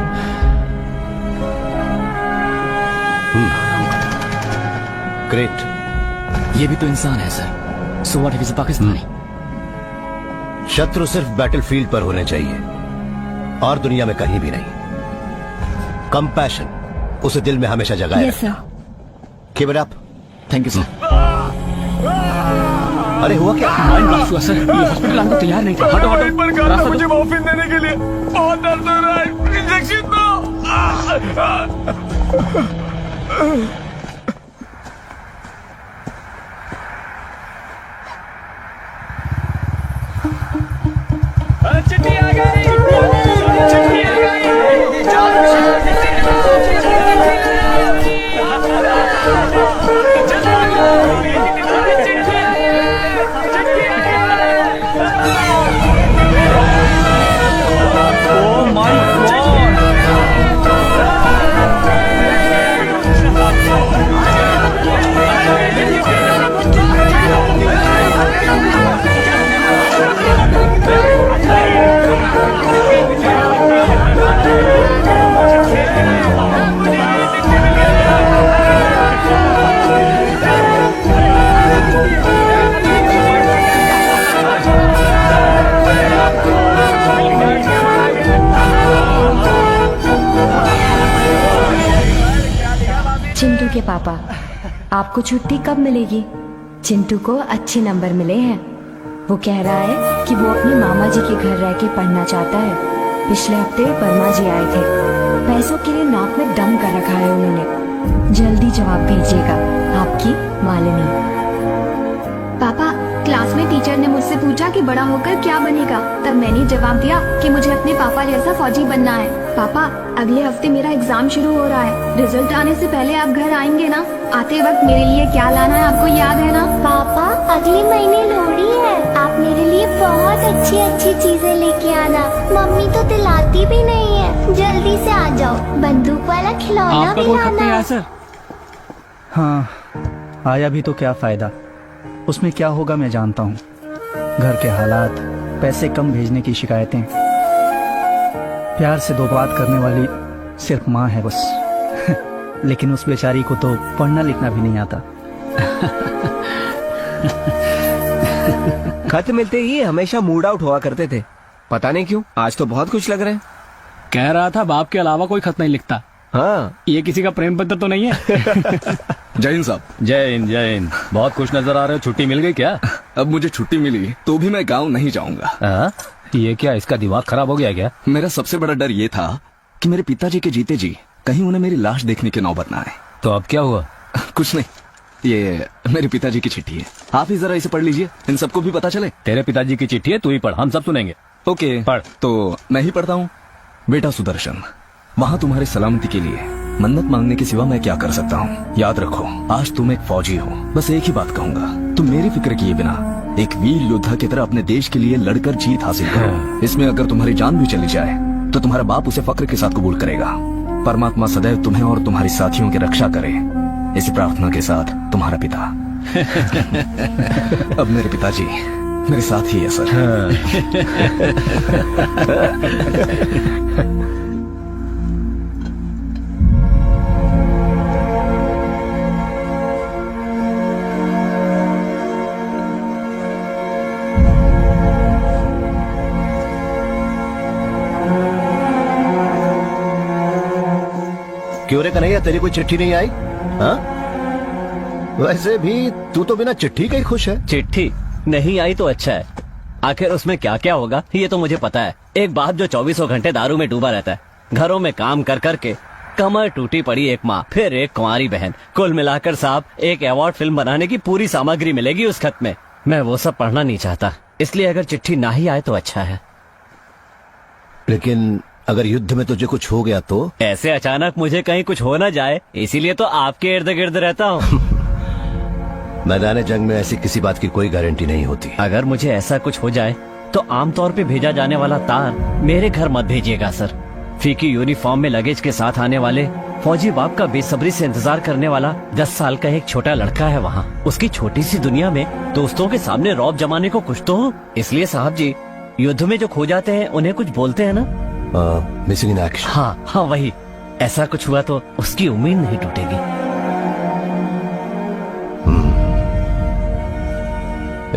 ग्रेट। ये भी तो इंसान है sir. So what if is a Pakistani? शत्रु सिर्फ बैटलफील्ड पर होने चाहिए और दुनिया में कहीं भी नहीं। कंपैशन उसे दिल में हमेशा जगाए। Yes sir. Keep it up. Thank you sir. अरे हुआ क्या? माइंड ब्लास्ट हुआ सर। ये हॉस्पिटल आने को तैयार नहीं था। हटो हटो। मुझे मॉर्फिन देने के लिए बहुत दर्द हो रहा है। इंजेक्शन दो। चिट्ठी आ गई। चिट्ठी आ चिंटू के पापा, आपको छुट्टी कब मिलेगी? चिंटू को अच्छे नंबर मिले हैं। वो कह रहा है कि वो अपने मामा जी के घर रह के पढ़ना चाहता है। पिछले हफ्ते वर्मा जी आए थे। पैसों के लिए नाक में दम कर रखा है उन्होंने। जल्दी जवाब भेजिएगा। आपकी मालिनी। पापा, क्लास में टीचर ने मुझसे पूछा कि बड़ा होकर क्या बनेगा। तब मैंने जवाब दिया कि मुझे अपने पापा जैसा फौजी बनना है। पापा, अगले हफ्ते मेरा एग्जाम शुरू हो रहा है। रिजल्ट आने से पहले आप घर आएंगे ना? आते वक्त मेरे लिए क्या लाना है आपको याद है ना? पापा, अगले महीने लोहड़ी है। आप मेरे लिए बहुत अच्छी अच्छी चीजें लेके आना। मम्मी तो दिलाती भी नहीं है। जल्दी से आ जाओ। बंदूक वाला खिलौना भी लाना। सर हाँ, आया भी तो क्या फायदा। उसमें क्या होगा मैं जानता हूँ। घर के हालात, पैसे कम भेजने की शिकायतें। प्यार से 2 बात करने वाली सिर्फ माँ है बस। लेकिन उस बेचारी को तो पढ़ना लिखना भी नहीं आता। खत मिलते ही हमेशा मूड आउट हुआ करते थे। पता नहीं क्यों, आज तो बहुत खुश लग रहे हैं। कह रहा था बाप के अलावा कोई खत नहीं लिखता। हाँ, ये किसी का प्रेम पत्र तो नहीं है? जय हिंद साहब। जय हिंद जय हिंद। बहुत खुश नजर आ रहे हो, छुट्टी मिल गई क्या? अब मुझे छुट्टी मिली तो भी मैं गाँव नहीं जाऊंगा। ये क्या, इसका दिमाग खराब हो गया क्या? मेरा सबसे बड़ा डर ये था कि मेरे पिताजी के जीते जी कहीं उन्हें मेरी लाश देखने की नौबत ना आए। तो अब क्या हुआ? कुछ नहीं, ये मेरे पिताजी की चिट्ठी है, आप ही जरा इसे पढ़ लीजिए, इन सबको भी पता चले। तेरे पिताजी की चिट्ठी है, तू ही पढ़, हम सब सुनेंगे। ओके पढ़। तो मैं ही पढ़ता हूँ। बेटा सुदर्शन, वहाँ तुम्हारे सलामती के लिए मन्नत मांगने के सिवा मैं क्या कर सकता हूँ। याद रखो, आज तुम एक फौजी हो। बस एक ही बात कहूंगा, तुम मेरी फिक्र किए बिना एक वीर योद्धा की तरह अपने देश के लिए लड़कर जीत हासिल करो। इसमें अगर तुम्हारी जान भी चली जाए तो तुम्हारा बाप उसे फक्र के साथ कबूल करेगा। परमात्मा सदैव तुम्हें और तुम्हारी साथियों की रक्षा करे, इसी प्रार्थना के साथ तुम्हारा पिता। अब मेरे पिताजी मेरे साथ ही है सर। क्यों रे कन्हैया, तेरी कोई चिट्ठी नहीं आई? हाँ, वैसे भी तू तो बिना चिट्ठी के ही खुश है। चिट्ठी नहीं आई तो अच्छा है। आखिर उसमें क्या क्या होगा ये तो मुझे पता है। एक बाप जो 24 घंटे दारू में डूबा रहता है, घरों में काम कर करके कमर टूटी पड़ी एक माँ, फिर एक कुंवारी बहन, कुल मिलाकर साहब एक अवार्ड फिल्म बनाने की पूरी सामग्री मिलेगी उस खत में। मैं वो सब पढ़ना नहीं चाहता, इसलिए अगर चिट्ठी ना ही आए तो अच्छा है। लेकिन अगर युद्ध में तुझे कुछ हो गया तो? ऐसे अचानक मुझे कहीं कुछ हो ना जाए, इसीलिए तो आपके इर्द गिर्द रहता हूँ। मैदान जंग में ऐसी किसी बात की कोई गारंटी नहीं होती। अगर मुझे ऐसा कुछ हो जाए तो आमतौर पे भेजा जाने वाला तार मेरे घर मत भेजिएगा सर। फीकी यूनिफॉर्म में लगेज के साथ आने वाले फौजी बाप का बेसब्री से इंतजार करने वाला 10 साल का एक छोटा लड़का है वहाँ। उसकी छोटी सी दुनिया में दोस्तों के सामने रौब जमाने को कुछ तो हो। इसलिए साहब जी, युद्ध में जो खो जाते हैं उन्हें कुछ बोलते हैं ना? Missing in action. हाँ हाँ वही। ऐसा कुछ हुआ तो उसकी उम्मीद नहीं टूटेगी।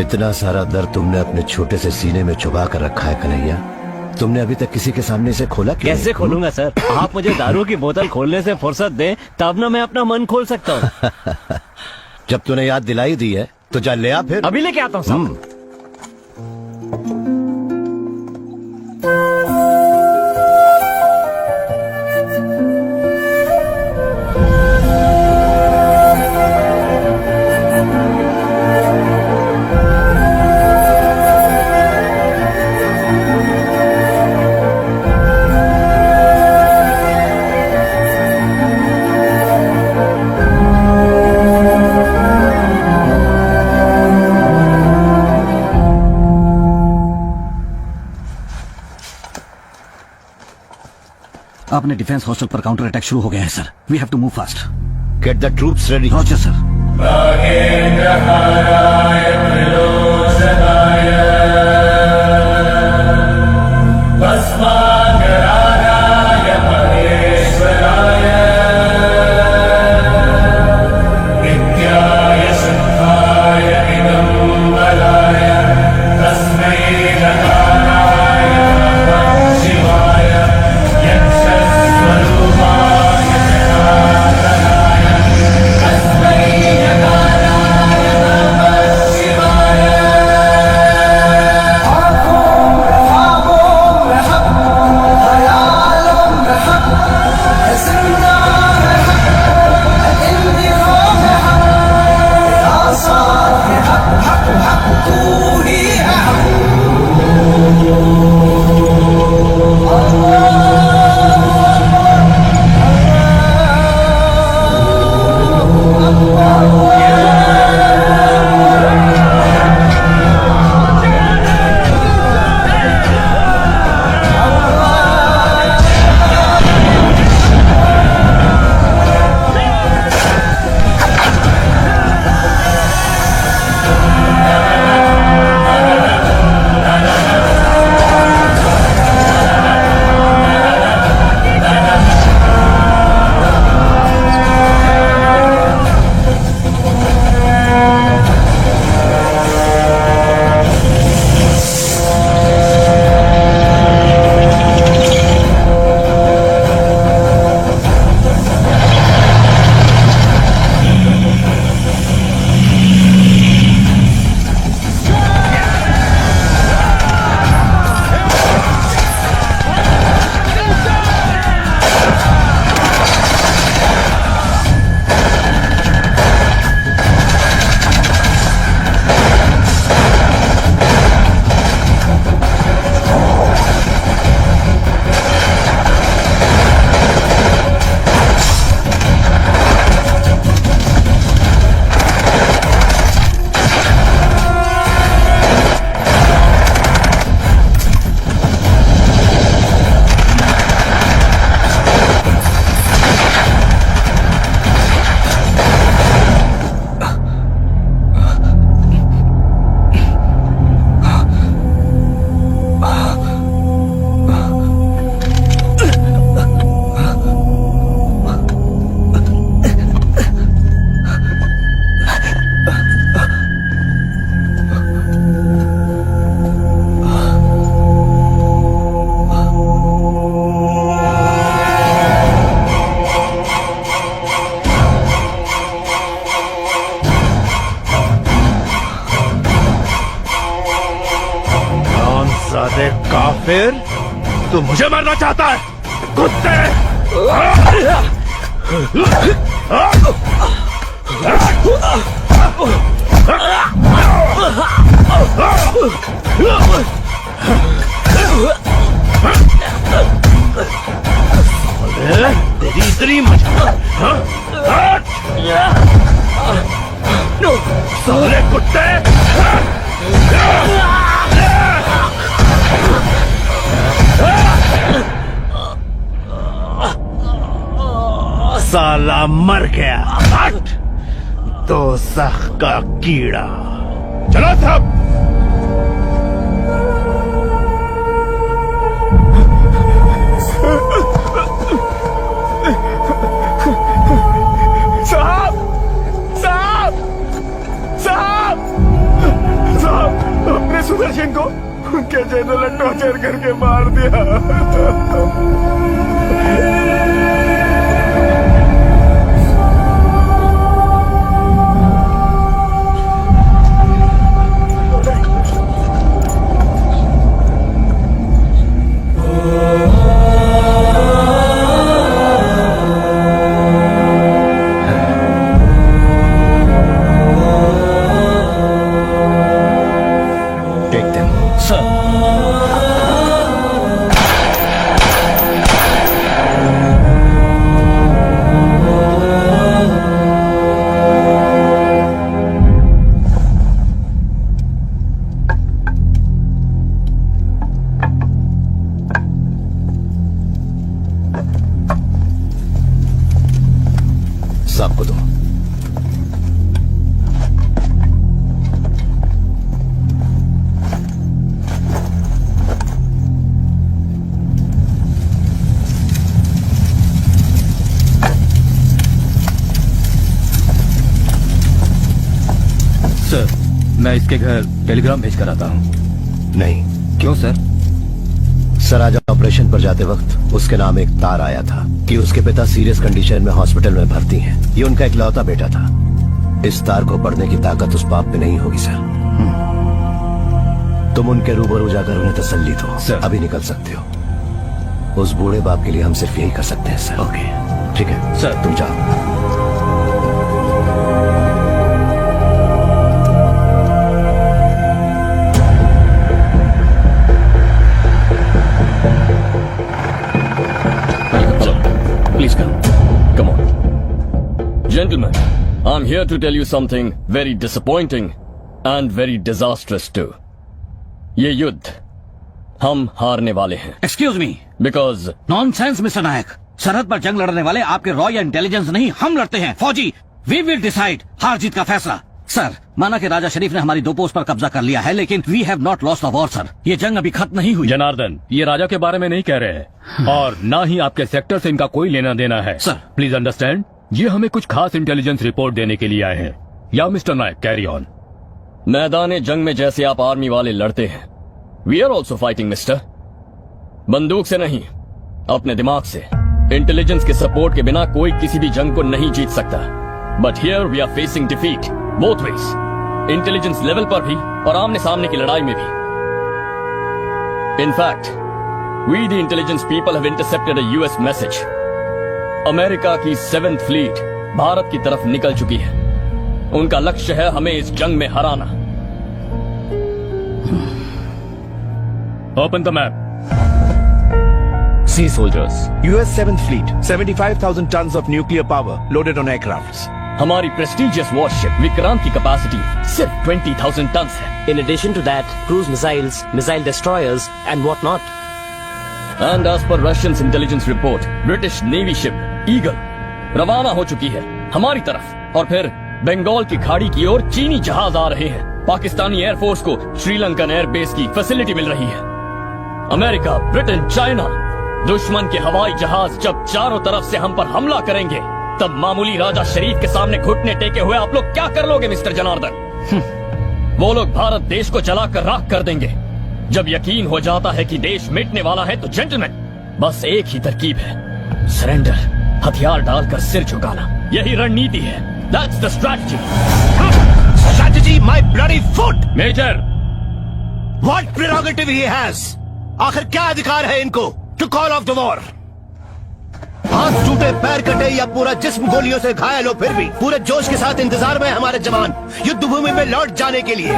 इतना सारा दर्द तुमने अपने छोटे से सीने में छुपा कर रखा है कन्हैया, तुमने अभी तक किसी के सामने से खोला क्यों? कैसे खोलूंगा सर? आप मुझे दारू की बोतल खोलने से फुर्सत दें तब ना मैं अपना मन खोल सकता हूँ। जब तूने याद दिलाई दी है तो जा ले आ फिर। अभी लेके आता हूँ साहब। अपने डिफेंस हॉस्टल पर काउंटर अटैक शुरू हो गया है sir. We have to move fast. Get the troops ready. Roger sir. Yes, तू मुझे मारना चाहता है कुत्ते? तेरी इतनी साले कुत्ते! साला मर गया। हट! दोज़ख का कीड़ा। चलो सब। साहब! साहब! साहब! साहब! अपने सुदर्शन को उनके जनरल टॉर्चर करके मार दिया। सबको दो। सर, मैं इसके घर टेलीग्राम भेज कर आता हूँ। नहीं। क्यों सर? सर, आज ऑपरेशन पर जाते वक्त उसके नाम एक तार आया था कि उसके पिता सीरियस कंडीशन में हॉस्पिटल में भर्ती हैं। ये उनका इकलौता बेटा था। इस तार को पढ़ने की ताकत उस बाप पे नहीं होगी सर। तुम उनके रूबरू जाकर उन्हें तसल्ली दो। सर। अभी निकल सकते हो। उस बूढ़े बाप के लिए हम सिर्फ यही कर सकते हैं सर। ओके। ठीक है सर। तुम जाओ। Please come. Come on. Gentlemen, I'm here to tell you something very disappointing and very disastrous too. ये युद्ध हम हारने वाले हैं। Excuse me. Because nonsense mister Nayak. सरहद पर जंग लड़ने वाले आपके रॉ या इंटेलिजेंस नहीं, हम लड़ते हैं। फौजी, वी विल डिसाइड हार जीत का फैसला। सर, माना कि राजा शरीफ ने हमारी 2 पोस्ट पर कब्जा कर लिया है, लेकिन we have not lost the war sir. ये जंग अभी खत्म नहीं हुई। जनार्दन, ये राजा के बारे में नहीं कह रहे हैं और ना ही आपके सेक्टर से इनका कोई लेना देना है। सर। प्लीज अंडरस्टैंड, ये हमें कुछ खास इंटेलिजेंस रिपोर्ट देने के लिए आए हैं। या मिस्टर नायक, कैरी ऑन। मैदान जंग में जैसे आप आर्मी वाले लड़ते हैं, we are also fighting mister. बंदूक से नहीं, अपने दिमाग से। इंटेलिजेंस के सपोर्ट के बिना कोई किसी भी जंग को नहीं जीत सकता। But here we are facing defeat both ways, intelligence level पर भी और आमने सामने की लड़ाई में भी। In fact we the intelligence people have intercepted a US message. America की 7th फ्लीट भारत की तरफ निकल चुकी है। उनका लक्ष्य है हमें इस जंग में हराना। Open the map. Sea soldiers. US 7th Fleet, 75,000 tons of nuclear power loaded on aircrafts. हमारी प्रेस्टिजियस वॉरशिप विक्रांत की कैपेसिटी सिर्फ 20,000 टन है। In addition to that, cruise missiles, missile destroyers, and whatnot. And as per Russians intelligence report, British Navy ship Eagle रवाना हो चुकी है हमारी तरफ, और फिर बंगाल की खाड़ी की ओर चीनी जहाज आ रहे हैं। पाकिस्तानी एयरफोर्स को श्रीलंकन एयरबेस की फैसिलिटी मिल रही है। अमेरिका, ब्रिटेन, चाइना, दुश्मन के हवाई जहाज जब चारों तरफ से हम पर हमला करेंगे, तब मामूली राजा शरीफ के सामने घुटने टेके हुए आप लोग क्या कर लोगे मिस्टर जनार्दन? वो लोग भारत देश को जलाकर राख कर देंगे। जब यकीन हो जाता है कि देश मिटने वाला है तो जेंटलमैन, बस एक ही तरकीब है, सरेंडर, हथियार डालकर सिर झुकाना। यही रणनीति है। That's the strategy. Strategy, my bloody foot! Major, What prerogative he has? आखिर क्या अधिकार है इनको? to call off the war. हाथ टूटे, पैर कटे या पूरा जिस्म गोलियों से घायल हो, फिर भी पूरे जोश के साथ इंतजार में हमारे जवान युद्ध भूमि में लौट जाने के लिए।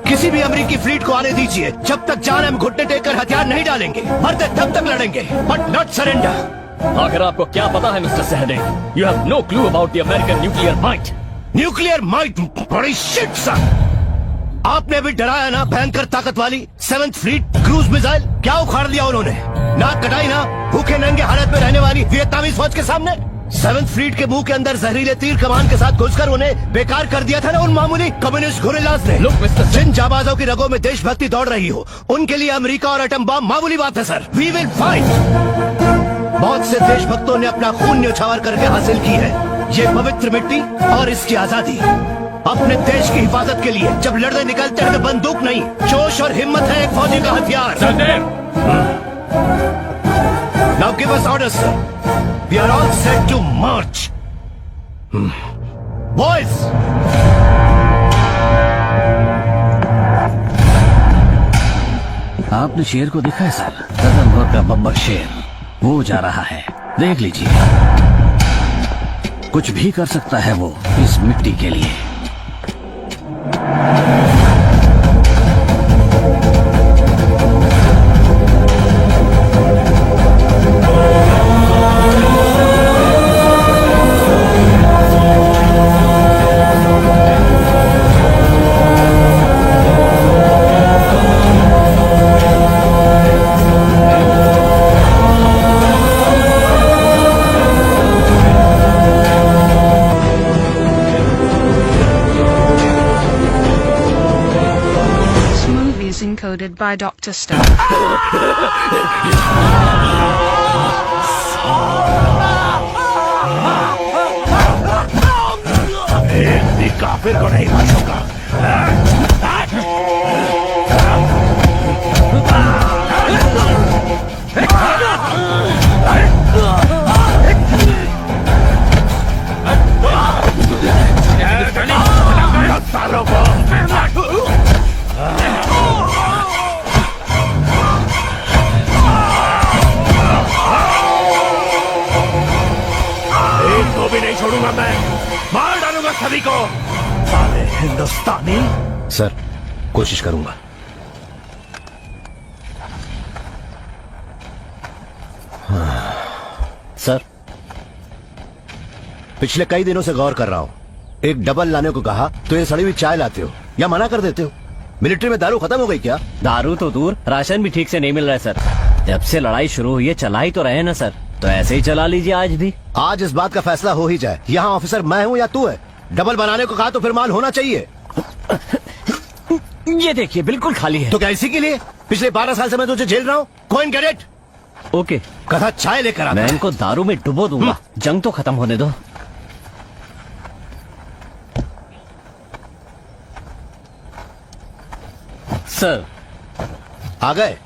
किसी भी अमेरिकी फ्लीट को आने दीजिए, जब तक जान हम घुटने टेककर हथियार नहीं डालेंगे, मरते तब तक लड़ेंगे, बट नॉट सरेंडर। आखिर आपको क्या पता है mister Sahde? You have no clue about the American nuclear might. Nuclear might? बड़ी शिट सर। आपने भी डराया ना भयंकर ताकत वाली 7th फ्लीट क्रूज मिसाइल, क्या उखाड़ लिया उन्होंने? नाक कटाई ना भूखे नंगे हालत में रहने वाली वियतनामी फौज के सामने। 7th फ्लीट के मुंह के अंदर जहरीले तीर कमान के साथ घुसकर उन्हें बेकार कर दिया था ना उन मामूली कम्युनिस्ट गुरिल्लास ने। जिन जाबाजों की रगों में देशभक्ति दौड़ रही हो, उनके लिए अमेरिका और एटम बम मामूली बात है सर। We will fight. बहुत से देशभक्तों ने अपना खून न्यौछावर करके हासिल की है ये पवित्र मिट्टी और इसकी आजादी। अपने देश की हिफाजत के लिए जब लड़ने निकलते हैं तो बंदूक नहीं, जोश और हिम्मत है एक फौजी का हथियार। Now give us orders sir. We are all set to march. Boys, आपने शेर को देखा है सर? रतनपुर का बब्बर शेर, वो जा रहा है, देख लीजिए। कुछ भी कर सकता है वो इस मिट्टी के लिए। Encoded by Dr. Stone. काफिर को नहीं बचूंगा। सालों को भी नहीं छोड़ूंगा मैं, मार डालूंगा सभी को। साले हिंदुस्तानी। सर, कोशिश करूंगा। सर, पिछले कई दिनों से गौर कर रहा हूं। एक डबल लाने को कहा तो ये सड़ी हुई चाय लाते हो या मना कर देते हो। मिलिट्री में दारू खत्म हो गई क्या? दारू तो दूर, राशन भी ठीक से नहीं मिल रहा है सर। जब से लड़ाई शुरू हुई है चला ही तो रहे ना सर, तो ऐसे ही चला लीजिए आज भी। आज इस बात का फैसला हो ही जाए। यहाँ ऑफिसर मैं हूँ या तू है? डबल बनाने को कहा तो फिर माल होना चाहिए। ये देखिए बिल्कुल खाली है। तो क्या इसी के लिए पिछले 12 साल से मैं तुझे झेल रहा हूँ? Coin cadet. ओके, कथा चाय लेकर आ। मैं इनको दारू में डुबो दूंगा। जंग तो खत्म होने दो। सर आ गए।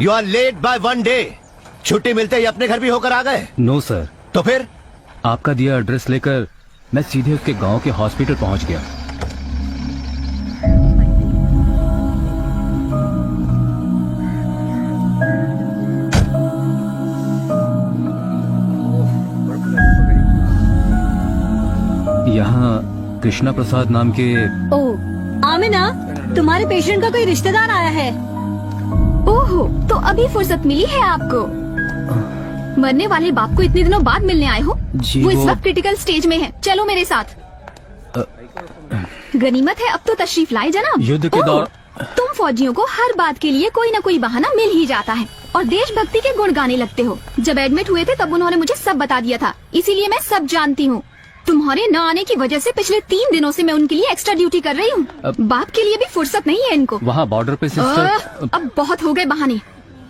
You are late by 1 day. छुट्टी मिलते ही अपने घर भी होकर आ गए? No sir. तो फिर? आपका दिया एड्रेस लेकर मैं सीधे उसके गांव के हॉस्पिटल पहुंच गया। यहाँ कृष्णा प्रसाद नाम के। ओह आमिना, तुम्हारे पेशेंट का कोई रिश्तेदार आया है। ओहो, तो अभी फुर्सत मिली है आपको। मरने वाले बाप को इतने दिनों बाद मिलने आए हो? वो इस वक्त क्रिटिकल स्टेज में है। चलो मेरे साथ। गनीमत है अब तो तशरीफ लाए जनाब। युद्ध के दौर तुम फौजियों को हर बात के लिए कोई न कोई बहाना मिल ही जाता है और देशभक्ति के गुण गाने लगते हो। जब एडमिट हुए थे तब उन्होंने मुझे सब बता दिया था, इसीलिए मैं सब जानती हूँ। तुम्हारे न आने की वजह से पिछले 3 दिनों से मैं उनके लिए एक्स्ट्रा ड्यूटी कर रही हूँ। बाप के लिए भी फुर्सत नहीं है इनको। वहाँ बॉर्डर पे सिस्टर। अब बहुत हो गए बहाने।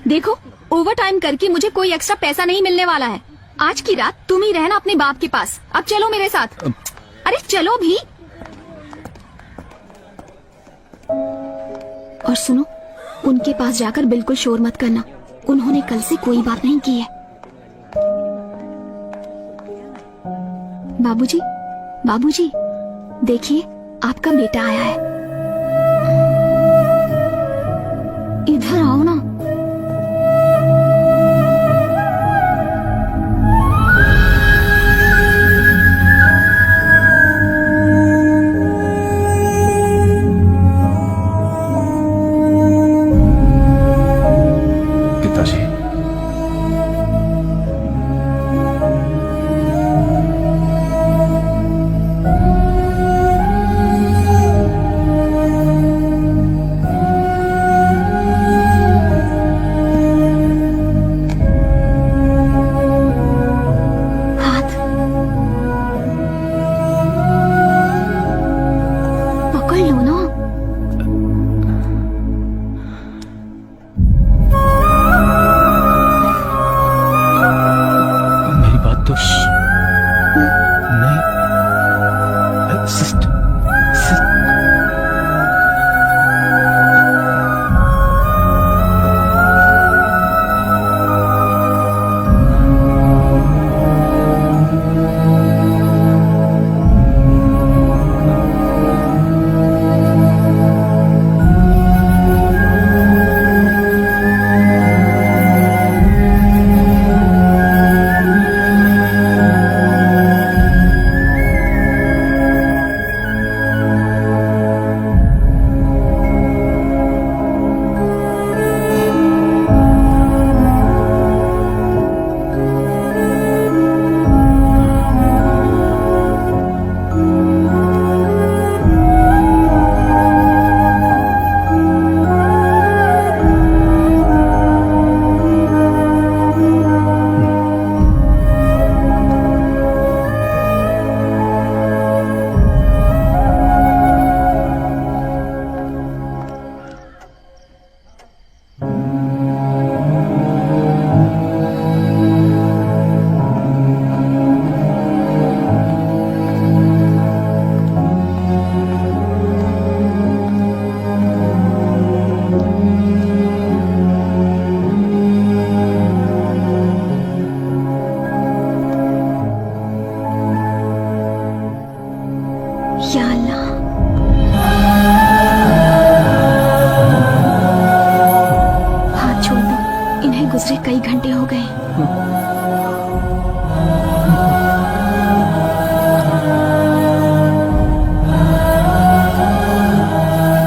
देखो, ओवर टाइम करके मुझे कोई एक्स्ट्रा पैसा नहीं मिलने वाला है। आज की रात तुम ही रहना अपने बाप के पास। अब चलो मेरे साथ। अरे चलो भी। और सुनो, उनके पास जाकर बिल्कुल शोर मत करना। उन्होंने कल से कोई बात नहीं की है। बाबूजी, बाबूजी, देखिए आपका बेटा आया है। इधर आओ ना।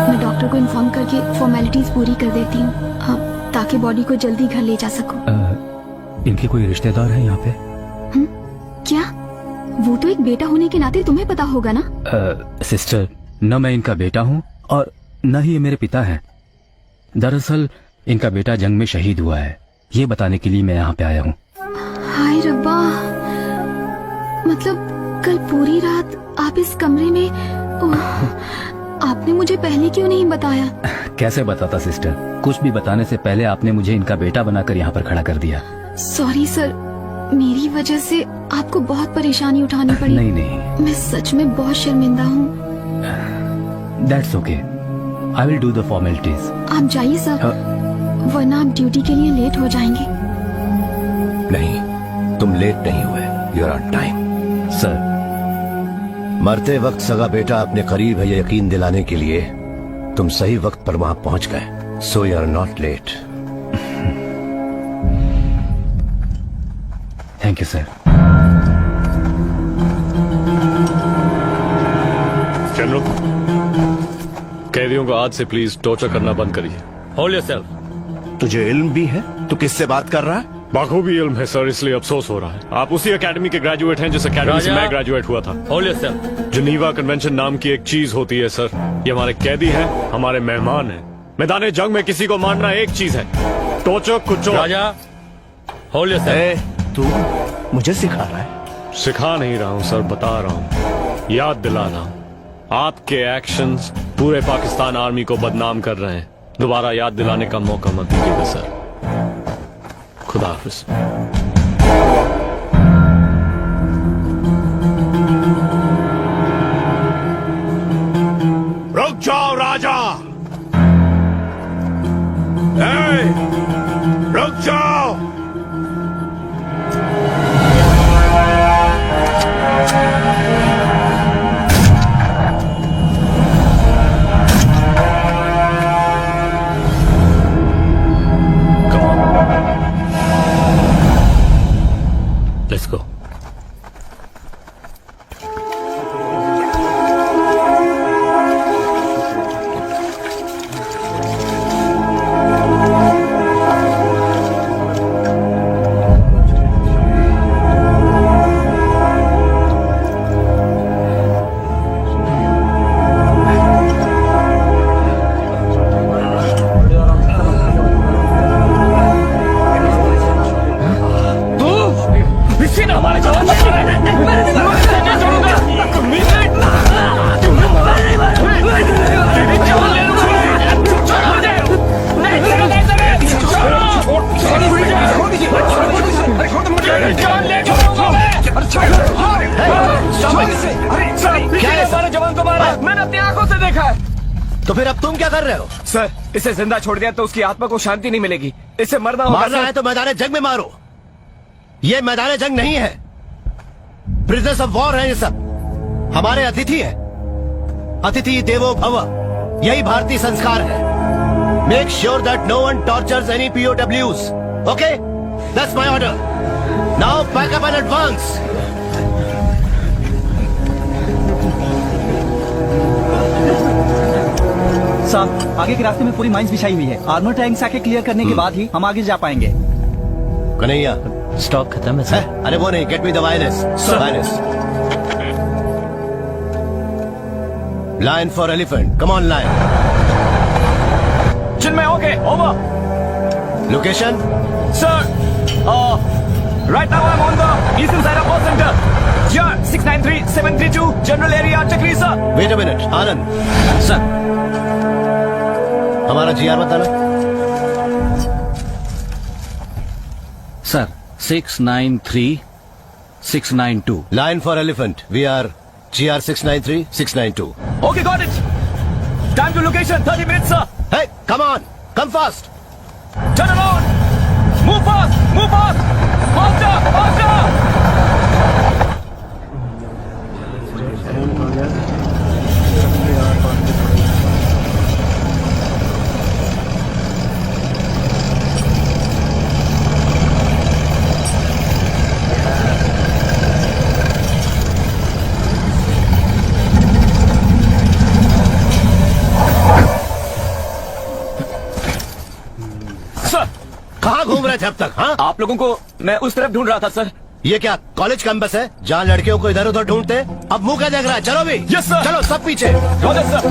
मैं डॉक्टर को इन्फॉर्म करके फॉर्मेलिटीज पूरी कर देती हूँ ताकि बॉडी को जल्दी घर ले जा सकूं। इनके कोई रिश्तेदार हैं यहाँ पे? क्या? वो तो एक बेटा होने के नाते तुम्हें पता होगा ना। सिस्टर, न मैं इनका बेटा हूँ और न ही ये मेरे पिता हैं। दरअसल इनका बेटा जंग में शहीद हुआ है, ये बताने के लिए मैं यहाँ पे आया हूँ। हाय रब्बा, मतलब कल पूरी रात आप इस कमरे में आपने मुझे पहले क्यों नहीं बताया? कैसे बताता सिस्टर, कुछ भी बताने से पहले आपने मुझे इनका बेटा बनाकर यहाँ पर खड़ा कर दिया। सॉरी सर, मेरी वजह से आपको बहुत परेशानी उठानी पड़ी। नहीं नहीं, मैं सच में बहुत शर्मिंदा हूँ। That's okay, I will do the formalities. आप जाइए सर, वरना आप ड्यूटी के लिए लेट हो जाएंगे। नहीं, तुम लेट नहीं हुए, you are on time. Sir, मरते वक्त सगा बेटा अपने करीब है ये यकीन दिलाने के लिए तुम सही वक्त पर वहां पहुंच गए, so you are not late. Thank you sir. General, कैदियों को आज से प्लीज टॉर्चर करना बंद करिए। Hold yourself. तुझे इल्म भी है? तू किससे बात कर रहा है? बखूबी इल्म है सर, इसलिए अफसोस हो रहा है। आप उसी एकेडमी के ग्रेजुएट हैं जिस एकेडमी से मैं ग्रेजुएट हुआ था। Hold yourself. जिनीवा कन्वेंशन नाम की एक चीज होती है सर, ये हमारे कैदी हैं, हमारे मेहमान हैं। मैदान जंग में किसी को मारना एक चीज है, टोचो कुचो। राजा, होल्ड योरसेल्फ। तू मुझे सिखा रहा है? सिखा नहीं रहा हूँ सर, बता रहा हूँ, याद दिला रहा हूँ। आपके एक्शंस पूरे पाकिस्तान आर्मी को बदनाम कर रहे हैं। दोबारा याद दिलाने का मौका मत दीजिएगा सर। खुदा हाफिज। रुक जाओ राजा, रुक जाओ। Let's go. तो फिर अब तुम क्या कर रहे हो? सर, इसे जिंदा छोड़ दिया तो उसकी आत्मा को शांति नहीं मिलेगी, इसे मरना होगा। मारना है तो मैदान जंग में मारो, ये मैदान जंग नहीं है। प्रिजनर्स ऑफ वॉर है ये सब, हमारे अतिथि है। अतिथि देवो भव, यही भारतीय संस्कार है। Make sure that no one tortures any POWs, okay? That's my order. Now pack up and advance. साहब, आगे के रास्ते में पूरी माइंस बिछाई हुई है। आर्मर टैंक्स आके क्लियर करने के बाद ही हम आगे जा पाएंगे। कन्हैया, स्टॉक खत्म है सर। अरे वो नहीं, get me the wireless. Wireless. Line for elephant, come on line. Chinmay, okay, over. Location? Sir, right now I'm on the eastern side of World Center. GR 693732, general area, Chakri sir. Wait a minute, Anand. Sir, हमारा GR बताना। Sir 693 692। Line for elephant, we are GR 693 692। Okay, got it. Time to location, 30 minutes, sir. Hey, come on, come fast. Turn around. Move fast, move fast. Faster, faster. थे अब तक? हाँ, आप लोगों को मैं उस तरफ ढूंढ रहा था सर। ये क्या कॉलेज कैंपस है जहाँ लड़कियों को इधर उधर ढूंढते? अब मुंह क्या देख रहा है? चलो भी। Yes sir. चलो सब पीछे। Roger sir.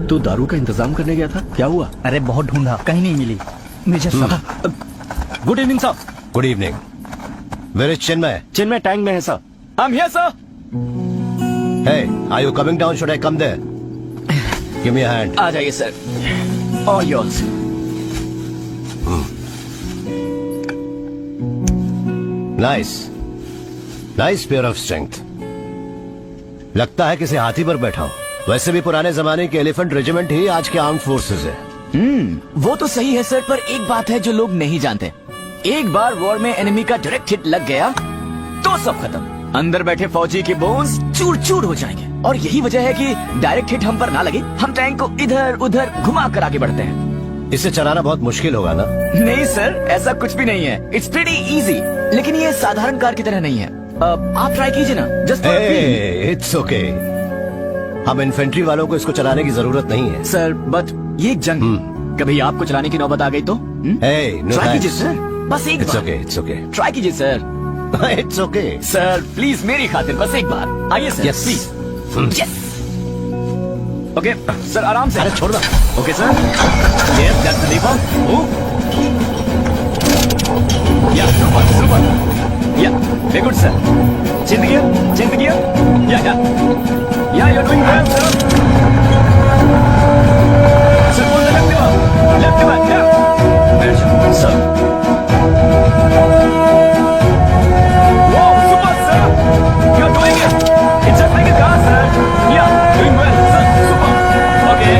तू दारू का इंतजाम करने गया था, क्या हुआ? अरे बहुत ढूंढा, कहीं नहीं मिली मुझे सब। Good evening sir. Good evening. Where is Chinmay? Chinmay tank में है sir. I am here sir. Hey, are you coming down? Should I come there? Give me a hand. आ जाइए sir. All yours. Nice. Nice pair of strength. लगता है किसी हाथी पर बैठा हूँ। वैसे भी पुराने जमाने के एलिफेंट रेजिमेंट ही आज के आर्म फोर्सेस है। वो तो सही है सर, पर एक बात है जो लोग नहीं जानते। एक बार वॉर में एनिमी का डायरेक्ट हिट लग गया तो सब खत्म। अंदर बैठे फौजी के बोन्स चूर चूर हो जाएंगे। और यही वजह है कि डायरेक्ट हिट हम पर ना लगे, हम टैंक को इधर उधर घुमा कर आगे बढ़ते हैं। इसे चलाना बहुत मुश्किल होगा ना? नहीं सर, ऐसा कुछ भी नहीं है। It's pretty easy. लेकिन ये साधारण कार की तरह नहीं है। आप ट्राई कीजिए ना, जस्ट इट्स ओके। हम इन्फेंट्री वालों को इसको चलाने की जरूरत नहीं है सर। बट ये एक जंग है। कभी आपको चलाने की नौबत आ गई तो ट्राई कीजिए सर, बस एक इट्स बार। Okay, it's okay. ट्राई कीजिए सर। इट्स ओके सर प्लीज, मेरी खातिर बस एक बार आइए sir. Yes. Please. Yes. Okay sir, आराम से। अरे छोड़ दो। Okay sir. Yes, that's the lever. Yeah super super. Yeah very good sir. Change gear, change gear. Yeah you are doing well sir. Sir कौन सा left lever? Left lever. Yeah very good sir. You're doing it! It's just like a car, sir. Yeah, doing well, sir. Super. Okay.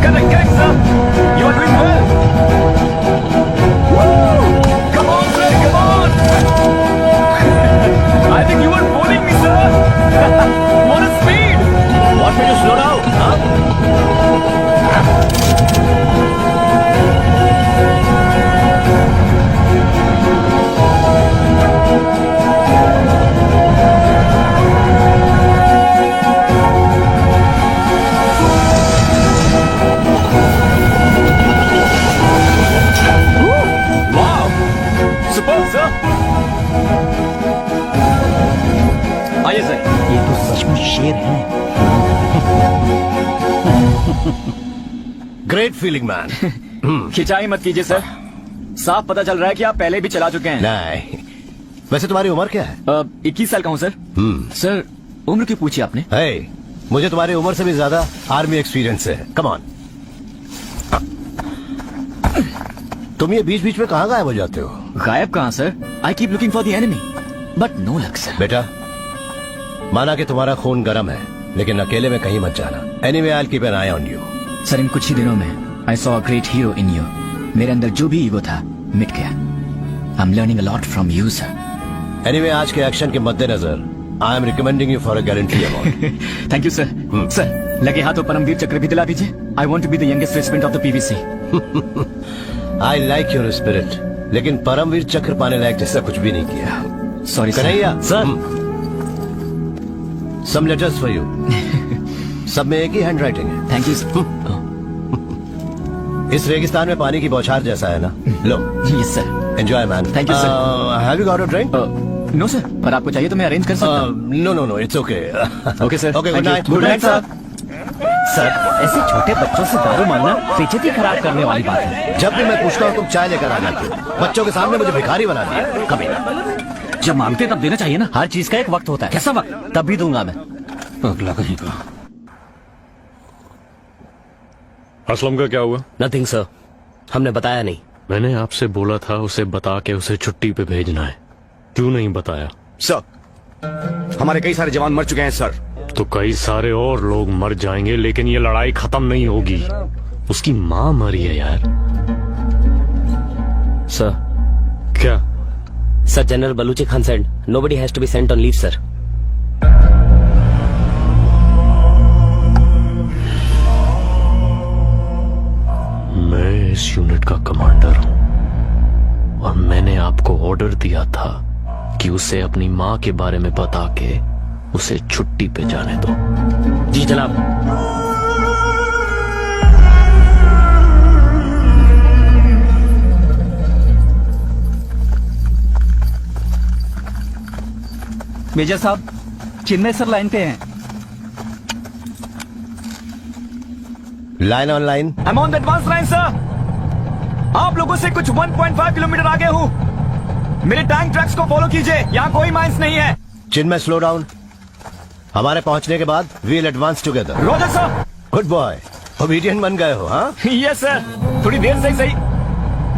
Correct, sir. You are doing well. Woo! Come on, sir, come on. I think you were fooling me, sir. What a speed! What made you slow down? Wow! Superb, sir. आइए sir. ये तो सचमुच शेर है। Great feeling man. खिंचाई मत कीजिए sir. साफ पता चल रहा है कि आप पहले भी चला चुके हैं। नहीं, वैसे तुम्हारी उम्र क्या है? 21 साल का हूँ सर। सर उम्र क्यों पूछी आपने? Hey, मुझे तुम्हारी उम्र से भी ज्यादा आर्मी एक्सपीरियंस है। Come on. तुम ये बीच बीच में कहाँ गायब हो जाते हो? गायब कहाँ sir? I keep looking for the enemy but no luck sir. बेटा, माना कि तुम्हारा खून गर्म है, लेकिन अकेले में कहीं मत जाना। Anyway I will keep an eye on you. Sir इन कुछ ही दिनों में I saw a great hero in you. मेरे अंदर जो भी ईगो था मिट गया। I am learning a lot from you sir. Anyway आज के एक्शन के मद्देनजर I am recommending you for a guarantee amount. Thank you sir. Sir लगे हाथों परमवीर चक्र भी दिला दीजिए। I want to be the youngest resident of the PVC. I like your spirit, लेकिन परमवीर चक्र पाने लायक जैसा कुछ भी नहीं किया। Sorry Kanhaiya sir. Some letters for you. सब में एक ही हैंड राइटिंग है। Thank you. इस रेगिस्तान में पानी की बौछार जैसा है ना। लो। Yes sir. Enjoy man. Thank you sir. Have you got a drink? No sir, पर आपको चाहिए तो मैं अरेंज कर सकता हूँ। No no no, it's okay. Okay sir. Okay, good night. Good night sir. Sir, ऐसे छोटे बच्चों से दारू मांगना बेइज्जती खराब करने वाली बात है। जब भी मैं पूछता हूँ तुम चाय लेकर आना क्यों? बच्चों के सामने मुझे भिखारी बना दिया। कभी ना। जब मांगते तब देना चाहिए ना। हर चीज का एक वक्त होता है। कैसा वक्त? तब भी दूंगा मैं। अगला कहीं का। असलम का क्या हुआ? नथिंग सर, हमने बताया नहीं। मैंने आपसे बोला था उसे बता के उसे छुट्टी पे भेजना है, क्यों नहीं बताया? सर, हमारे कई सारे जवान मर चुके हैं सर। तो कई सारे और लोग मर जाएंगे, लेकिन ये लड़ाई खत्म नहीं होगी। उसकी माँ मरी है यार। सर। क्या? Sir, general Baluchi Khan said nobody has to be sent on leave sir. मैं इस यूनिट का कमांडर हूं और मैंने आपको ऑर्डर दिया था कि उसे अपनी माँ के बारे में बता के उसे छुट्टी पे जाने दो। जी जनाब। मेजर साहब, चिन्मय सर लाइन पे हैं। Line on line. I am on the advance line sir. आप लोगों से कुछ 1.5 किलोमीटर आगे हूँ। मेरे टैंक ट्रैक्स को फॉलो कीजिए, यहाँ कोई माइंस नहीं है। Chinmay slow down. हमारे पहुंचने के बाद we'll advance together. Roger sir. Good boy, obedient बन गए हो। हाँ यस सर, थोड़ी देर से सही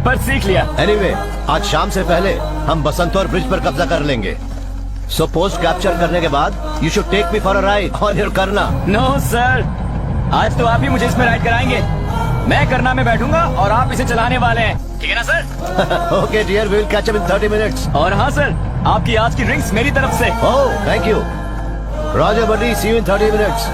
पर सीख लिया। एनीवे, आज शाम से पहले हम बसंतौर ब्रिज पर कब्जा कर लेंगे। सो पोस्ट कैप्चर करने के बाद you should take me for a ride on your करना। नो सर, आज तो आप ही मुझे इसमें राइड कराएंगे। मैं करना में बैठूंगा और आप इसे चलाने वाले हैं, ठीक है ना sir? Okay dear, we will catch up in 30 minutes. और हाँ सर, आपकी आज की ड्रिंक्स मेरी तरफ से। Oh thank you. Roger buddy, see you in 30 minutes.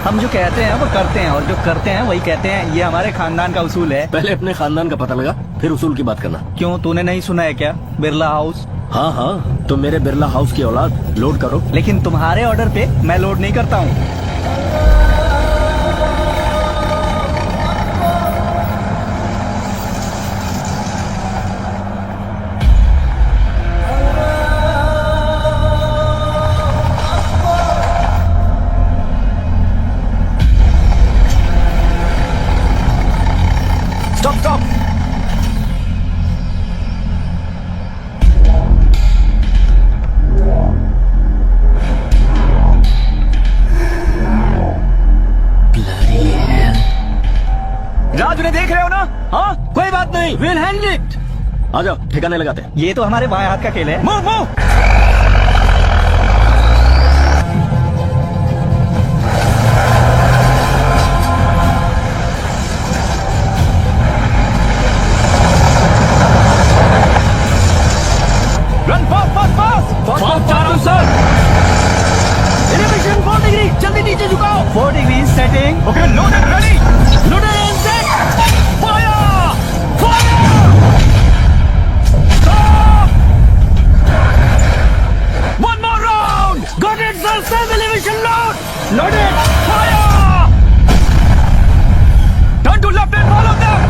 हम जो कहते हैं वो करते हैं और जो करते हैं वही कहते हैं। ये हमारे खानदान का उसूल है। पहले अपने खानदान का पता लगा, फिर उसूल की बात करना। क्यों, तूने नहीं सुना है क्या? बिरला हाउस। हाँ हाँ, तो मेरे बिरला हाउस की औलाद लोड करो। लेकिन तुम्हारे ऑर्डर पे मैं लोड नहीं करता हूँ। Stop stop. राज, उन्हें देख रहे हो ना? हाँ, कोई बात नहीं, विल हैंडल इट। आ जाओ, ठिकाने लगाते हैं। ये तो हमारे बाएं हाथ का खेल है। Move move. Run fast fast fast fast जा रहा हूं सर। एलिवेशन 4 डिग्री, जल्दी नीचे झुकाओ। 4 degree setting. Okay, loaded, ready, loaded and set, fire fire. Stop, one more round. Got it sir, self elevation load, loaded, fire. Turn to left and follow them.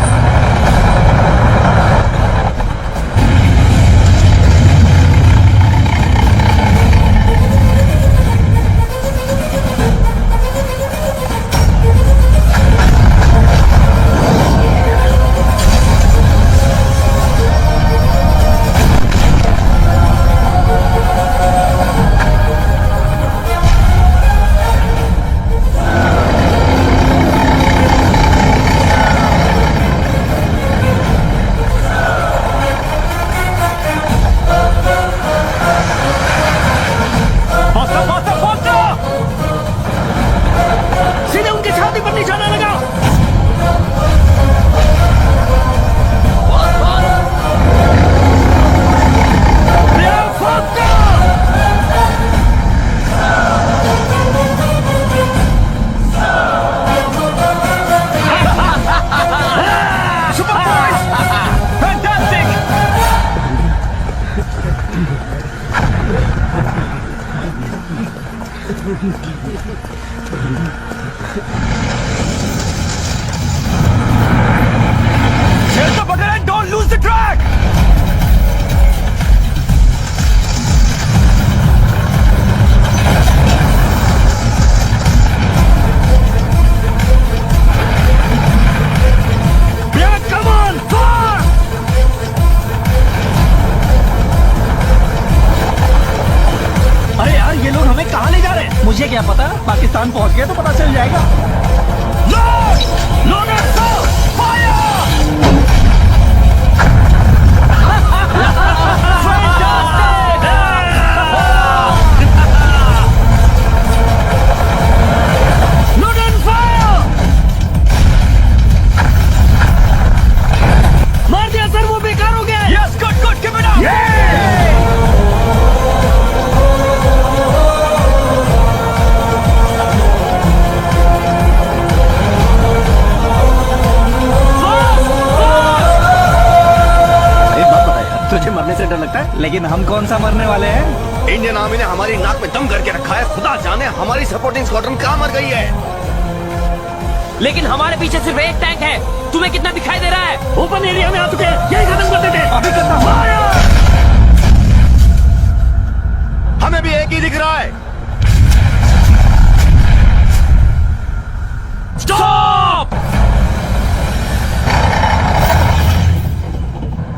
Chase the button and don't lose the track. Yeah, come on, fast! अरे यार ये लोग हमें कहाँ ले जा रहे हैं? मुझे क्या पता, पाकिस्तान पहुंच गए तो पता चल जाएगा। मार दिया सर, वो बेकार हो गया। Yes, good, good, keep it up. तुझे मरने से डर लगता है, लेकिन हम कौन सा मरने वाले हैं? इंडियन आर्मी ने हमारी नाक में दम करके रखा है। खुदा जाने हमारी सपोर्टिंग स्क्वाड्रन कहाँ मर गई है। लेकिन हमारे पीछे सिर्फ एक टैंक है। तुम्हें कितना दिखाई दे रहा है? ओपन एरिया में आ चुके हैं, यही खत्म करते थे। अभी करना। हमें भी एक ही दिख रहा है। Stop!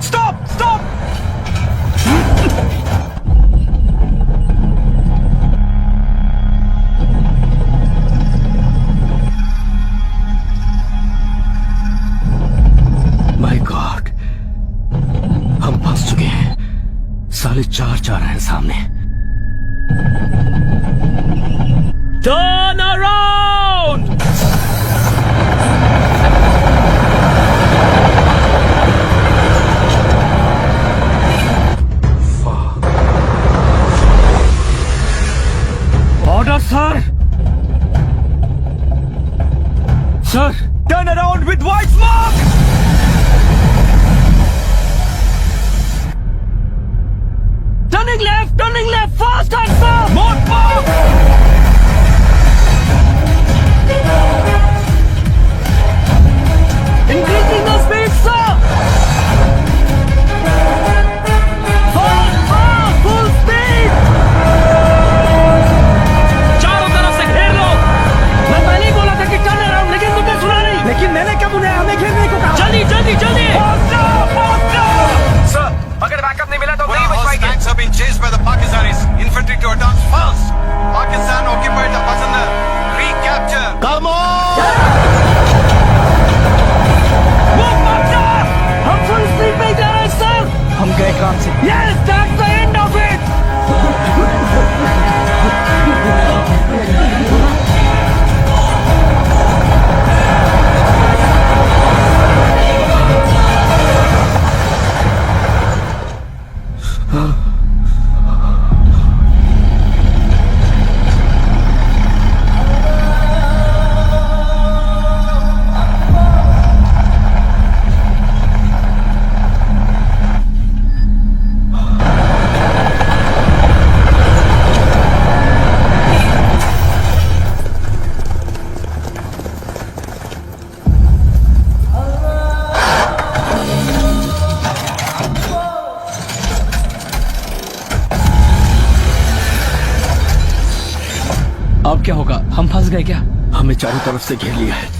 Stop! Stop! My God, हम फंस चुके हैं। साले चार हैं सामने। Turn around! Order, sir! Sir! Turn around with white smoke! Turning left, fast and sir! More smoke! Increasing the speed, sir! Fast, full speed! चारों तरफ से घेर लो। मैं पहले ही बोला था कि टर्न अराउंड, लेकिन तुमने सुना नहीं। लेकिन मैंने कब उन्हें हमें घेरने को कहा? जल्दी जल्दी जल्दी! सर, अगर बैकअप नहीं मिला तो नहीं बच पाएंगे। Tanks have been chased by the Pakistanis. Infantry to attack fast. Pakistan occupied the Pasandar. Recapture. Come on! हम फुल स्पीड पे जा रहे हैं सर। हम गए काम से। Yes, that's the end of it. अब क्या होगा? हम फंस गए क्या? हमें चारों तरफ से घेर लिया है।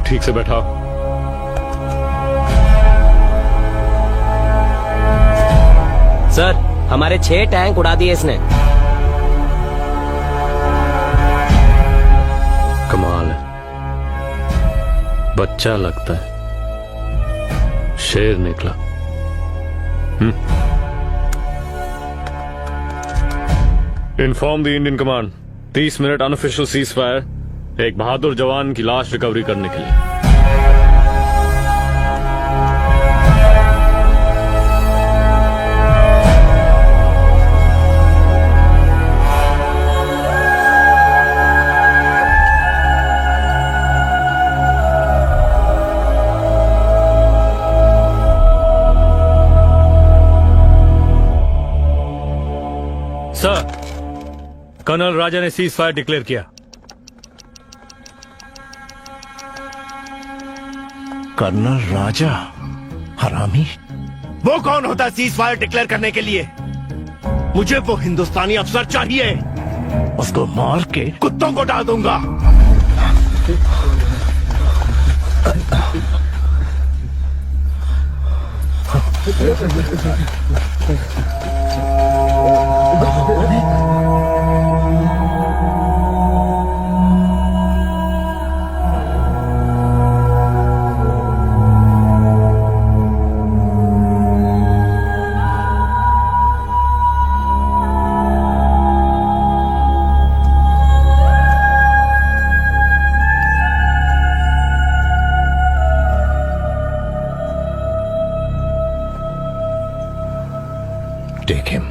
ठीक से बैठा। सर, हमारे 6 टैंक उड़ा दिए इसने। कमाल है, बच्चा लगता है, शेर निकला। Inform the Indian command, 30 minute unofficial cease fire, एक बहादुर जवान की लाश रिकवरी करने के लिए। सर, कर्नल राजा ने सीज फायर डिक्लेयर किया। कर्नल राजा? हरामी? वो कौन होता है सीज फायर डिक्लेयर करने के लिए? मुझे वो हिंदुस्तानी अफसर चाहिए, उसको मार के कुत्तों को डाल दूंगा। Take him.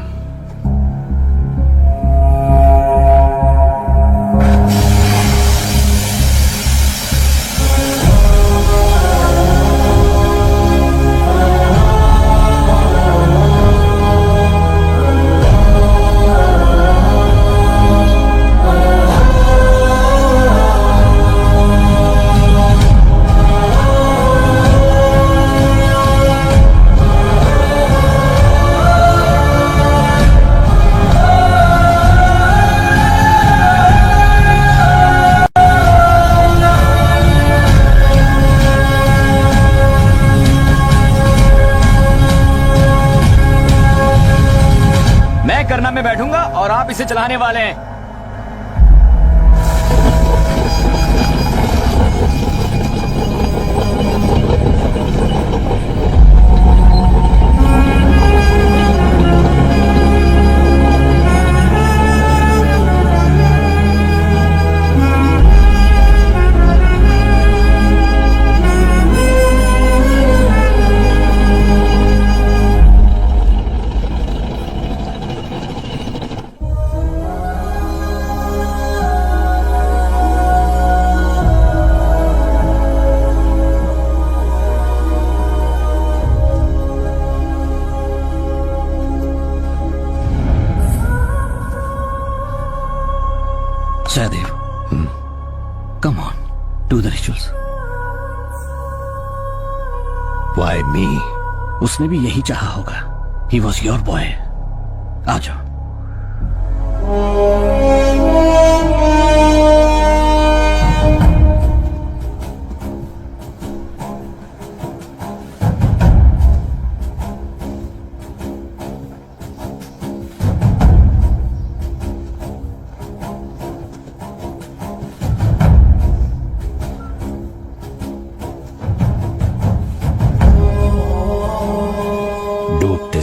करना में बैठूंगा और आप इसे चलाने वाले हैं। Sahadev, come on, do the rituals. Why me? उसने भी यही चाहा होगा. He was your boy. आ जाओ.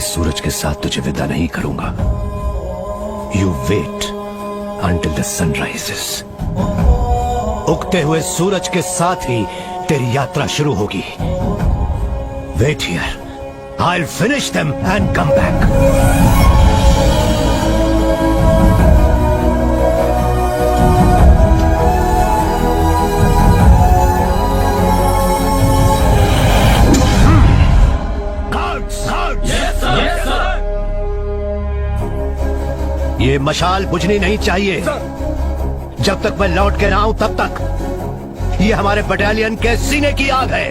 सूरज के साथ तुझे विदा नहीं करूंगा. You wait until the sun rises. उगते हुए सूरज के साथ ही तेरी यात्रा शुरू होगी. Wait here. I'll finish them and come back. ये मशाल बुझनी नहीं चाहिए. जब तक मैं लौट के ना आऊं तब तक ये हमारे बटालियन के सीने की आग है.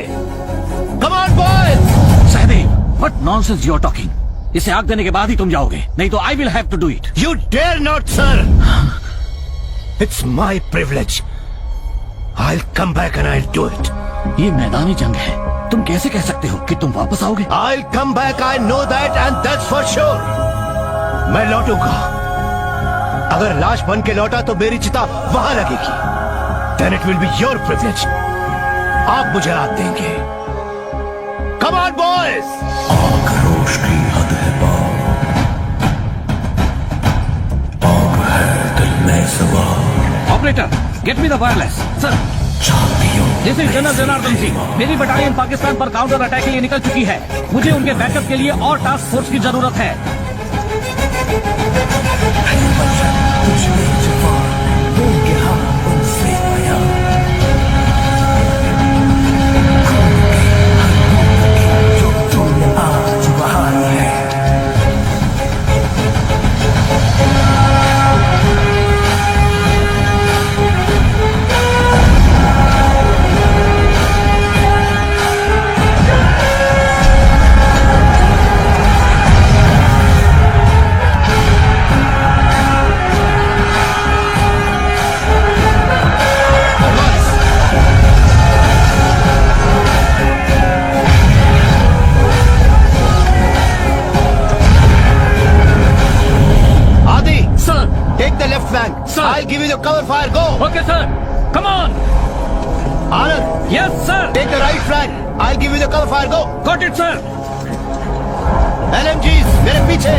Come on boys! Sahadev, what nonsense you are talking? इसे आग देने के बाद ही तुम जाओगे, नहीं तो I will have to do it. You dare not, sir. It's my privilege. I'll come back and I'll do it. ये मैदानी जंग है, तुम कैसे कह सकते हो कि तुम वापस आओगे? I'll come back, I know that and that's for sure. मैं लौटूंगा। अगर लाश बन के लौटा तो मेरी चिता वहां लगेगी। Then it will be your privilege. आप मुझे रात देंगे। Come on boys! आक्रोश की हद है आग है दिल में सवार। Operator, get me the wireless. Sir, जैसे जनरल जनार्दन सिंह, मेरी बटालियन पाकिस्तान पर काउंटर अटैक के लिए निकल चुकी है। मुझे उनके बैकअप के लिए और टास्क फोर्स की जरूरत है। I'll give you the cover fire. Go. Okay, sir. Come on. Anand. Yes, sir. Take the right flank. I'll give you the cover fire. Go. Got it, sir. LMGs, मेरे पीछे.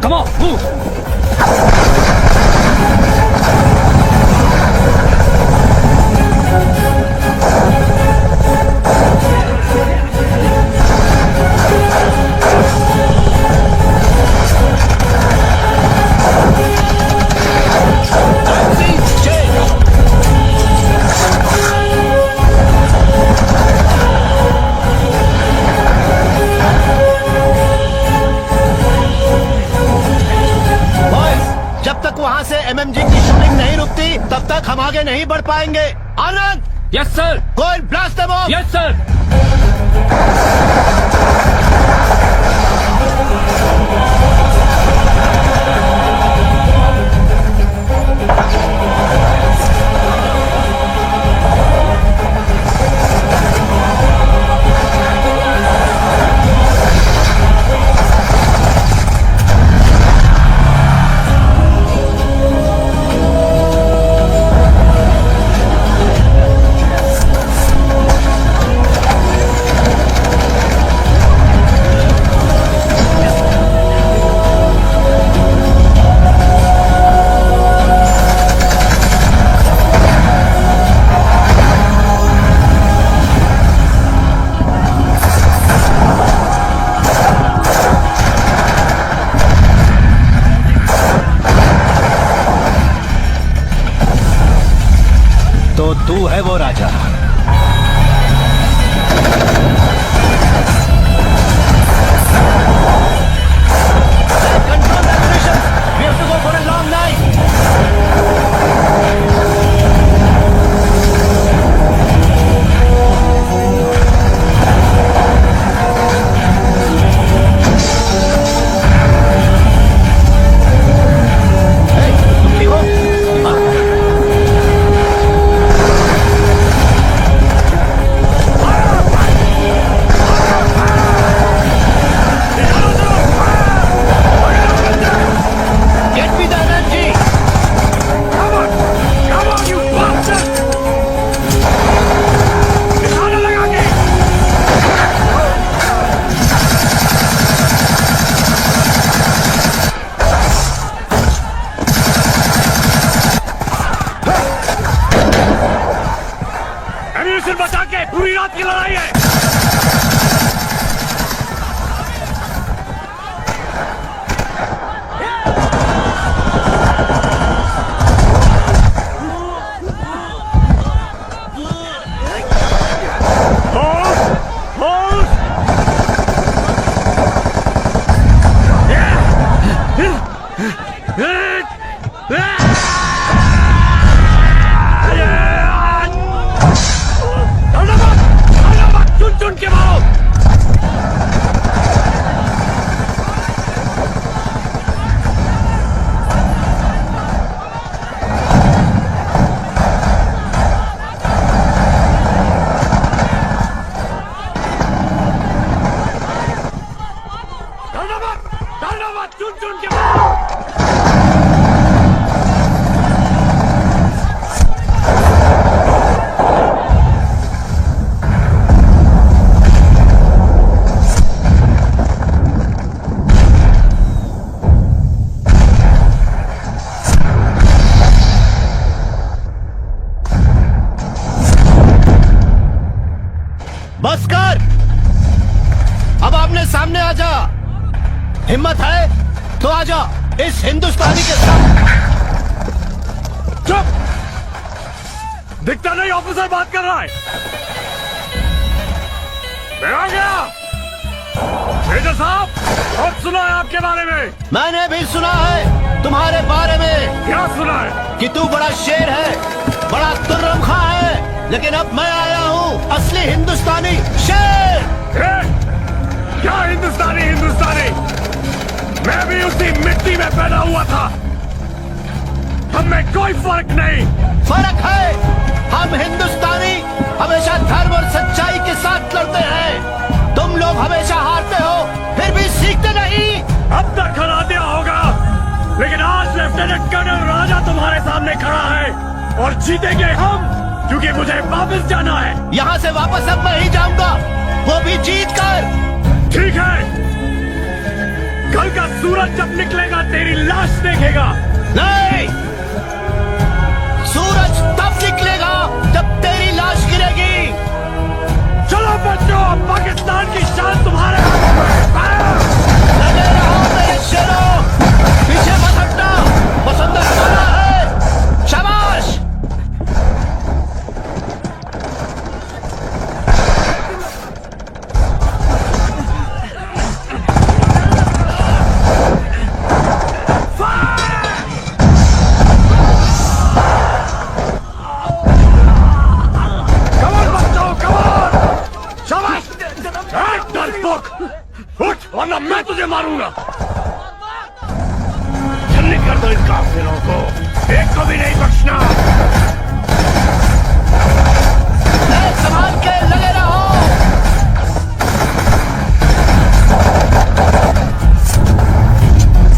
Come on, move. MMG की shooting नहीं रुकती तब तक हम आगे नहीं बढ़ पाएंगे। Anand. Yes sir. Go and blast them off. Yes sir. तो तू है वो राजा। Control the position. We have to go for a long night. तुम ठीक हो? बचा के पूरी रात की लड़ाई है। बस कर, अब आमने सामने आ जा। हिम्मत है तो आ जा इस हिंदुस्तानी के साथ। चुप! दिखता नहीं ऑफिसर बात कर रहा है। मैं आ गया। मेजर साहब, बहुत सुना है आपके बारे में। मैंने भी सुना है तुम्हारे बारे में। क्या सुना है? कि तू बड़ा शेर है, बड़ा तुर्रम खां है, लेकिन अब मैं आया हूँ असली हिंदुस्तानी शेर। क्या हिंदुस्तानी? मैं भी उसी मिट्टी में पैदा हुआ था। हम में कोई फर्क नहीं। फर्क है, हम हिंदुस्तानी हमेशा धर्म और सच्चाई के साथ लड़ते हैं। तुम लोग हमेशा हारते हो, फिर भी सीखते नहीं। अब तक हरा दिया होगा, लेकिन आज लेफ्टिनेंट कर्नल राजा तुम्हारे सामने खड़ा है और जीतेंगे हम, क्योंकि मुझे वापस जाना है। यहाँ से वापस अब मैं ही जाऊंगा, वो भी जीत कर। ठीक है, कल का सूरज जब निकलेगा तेरी लाश देखेगा। नहीं, सूरज तब निकलेगा जब तेरी लाश गिरेगी। चलो बच्चों, पाकिस्तान की शान तुम्हारे लगे रहो मेरे शेरों, पीछे मत हटना, बसंतर हमारा है। शाबाश। वरना मैं तुझे मारूंगा। जल्दी कर दो इन काफिरों को, एक को भी नहीं बख्शना। संभाल के लगे रहो।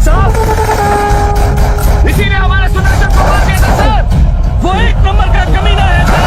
साहब, इसी ने हमारे सुदर्शन को मार दिया था सर। वो एक नंबर का कमीना है सर।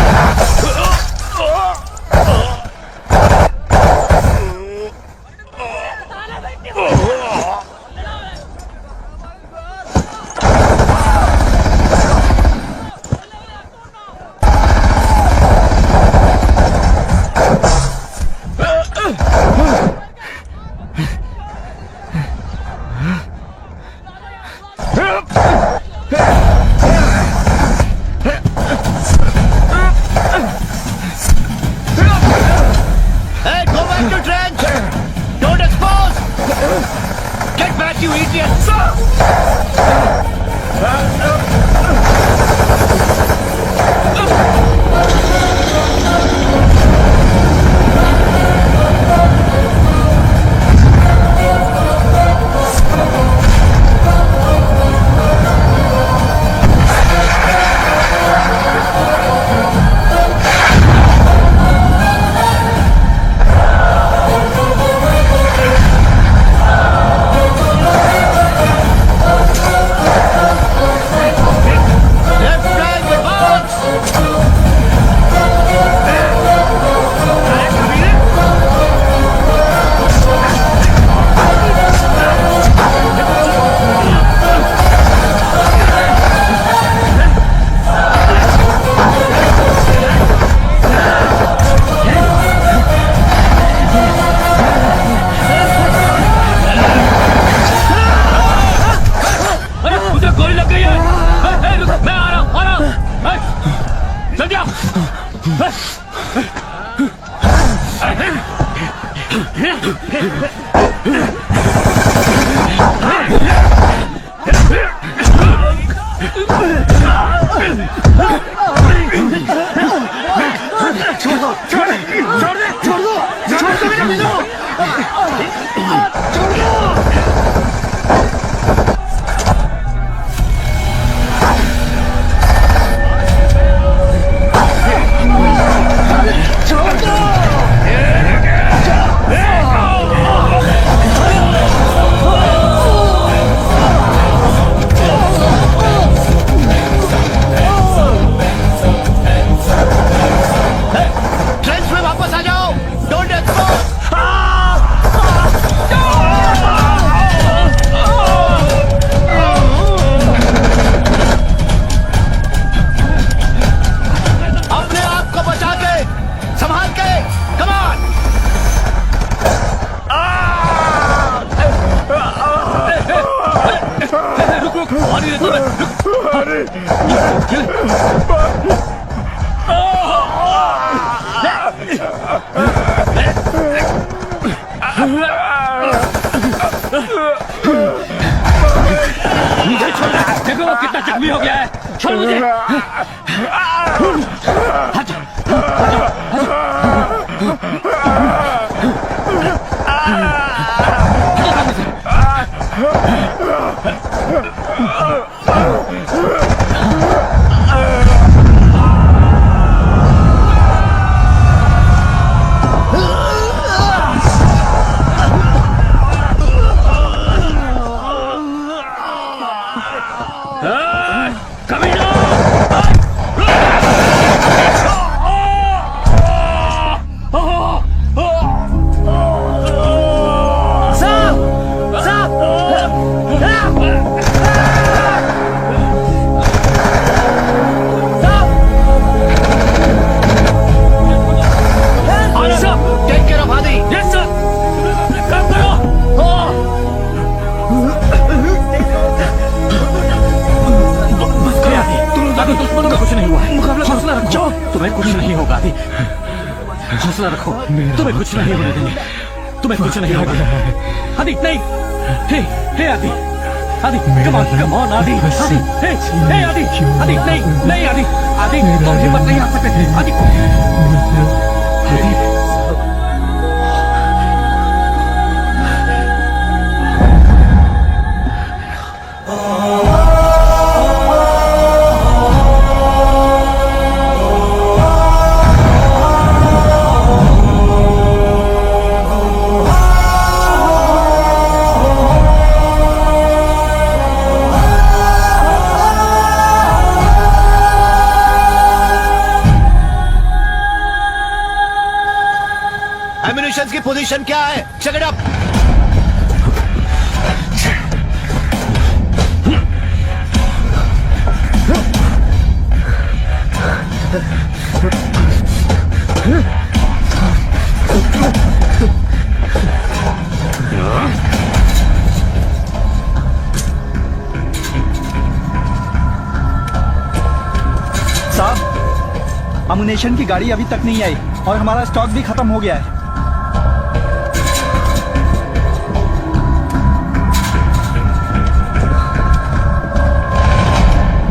हमारी रेत मुझे छोड़ दे। देखो वो कितना जख्मी हो गया है। छोड़ मुझे। हट, तुम्हें कुछ नहीं होगा आदि। हौसला रखो, तुम्हें कुछ नहीं होने देंगे। तुम्हें कुछ नहीं होगा आदि। नहीं, हे हे आदि, आदि कम ऑन आदि, आदि हे हे आदि, आदि नहीं नहीं आदि, आदि तुम हिम्मत नहीं आ सकते आदि, आदि एम्युनिशन की पोजीशन क्या है? Check it up. साहब, अम्युनिशन की गाड़ी अभी तक नहीं आई और हमारा स्टॉक भी खत्म हो गया है।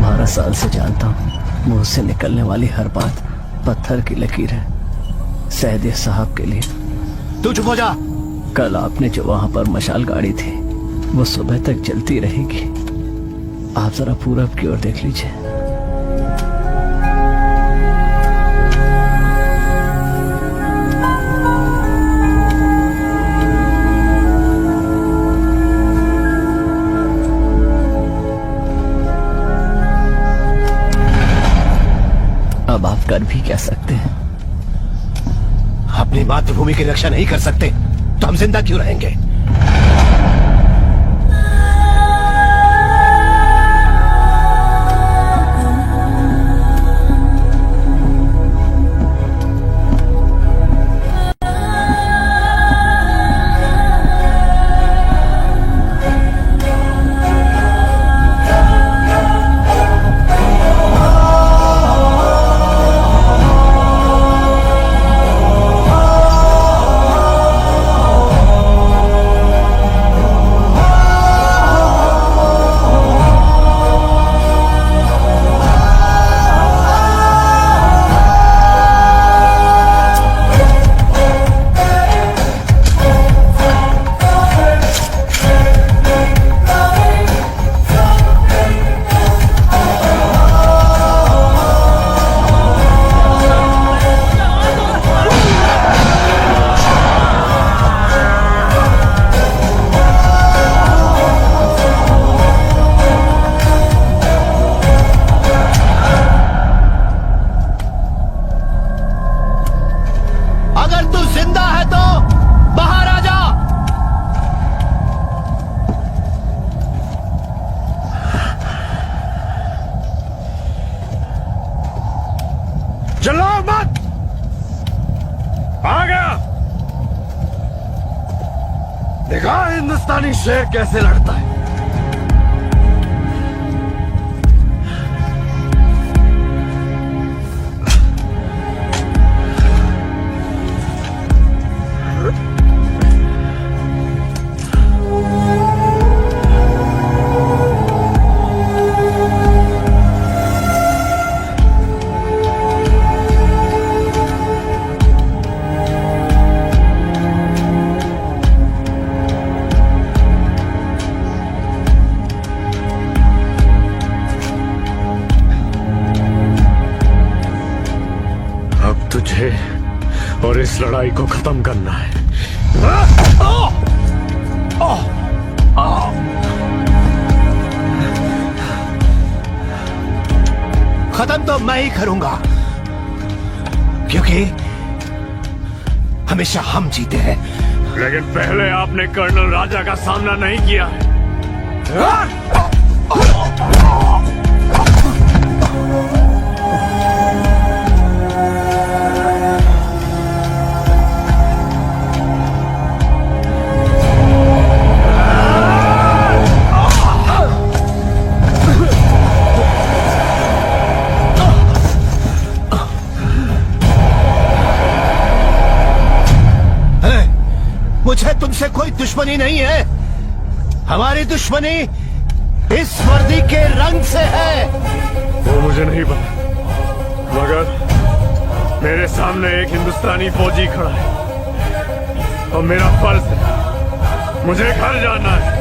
12 साल से जानता हूँ, मुंह से निकलने वाली हर बात पत्थर की लकीर है। सैयद साहब के लिए। तू चुप हो जा। कल आपने जो वहां पर मशाल गाड़ी थी, वो सुबह तक जलती रहेगी। आप जरा पूरब की ओर देख लीजिए। अब आप कर भी क्या सकते हैं? अपनी मातृभूमि की रक्षा नहीं कर सकते तो हम जिंदा क्यों रहेंगे? चिल्लाओ मत। आ गया। देखा हिंदुस्तानी शेर कैसे लड़ता है। और इस लड़ाई को खत्म करना है। खत्म तो मैं ही करूंगा, क्योंकि हमेशा हम जीते हैं। लेकिन पहले आपने कर्नल राजा का सामना नहीं किया है। मुझे तुमसे कोई दुश्मनी नहीं है। हमारी दुश्मनी इस वर्दी के रंग से है। वो मुझे नहीं पता, मगर मेरे सामने एक हिंदुस्तानी फौजी खड़ा है और मेरा फर्ज है, मुझे घर जाना है।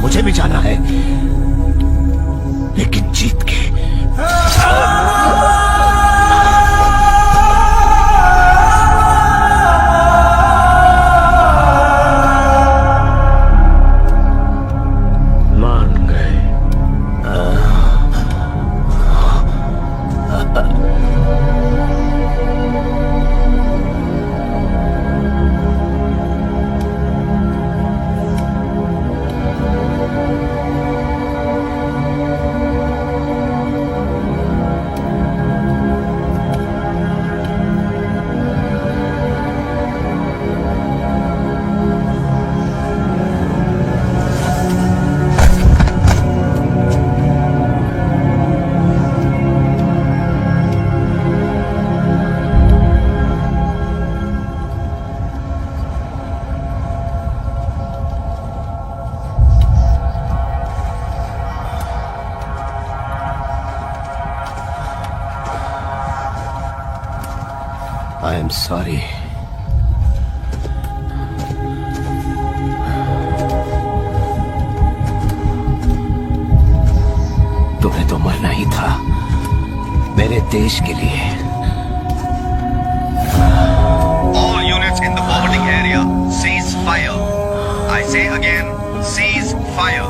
मुझे भी जाना है, लेकिन जीत के। मान गए। I am sorry. तुम्हें तो मरना ही था मेरे देश के लिए। All units in the forwarding area, cease fire. I say again, cease fire.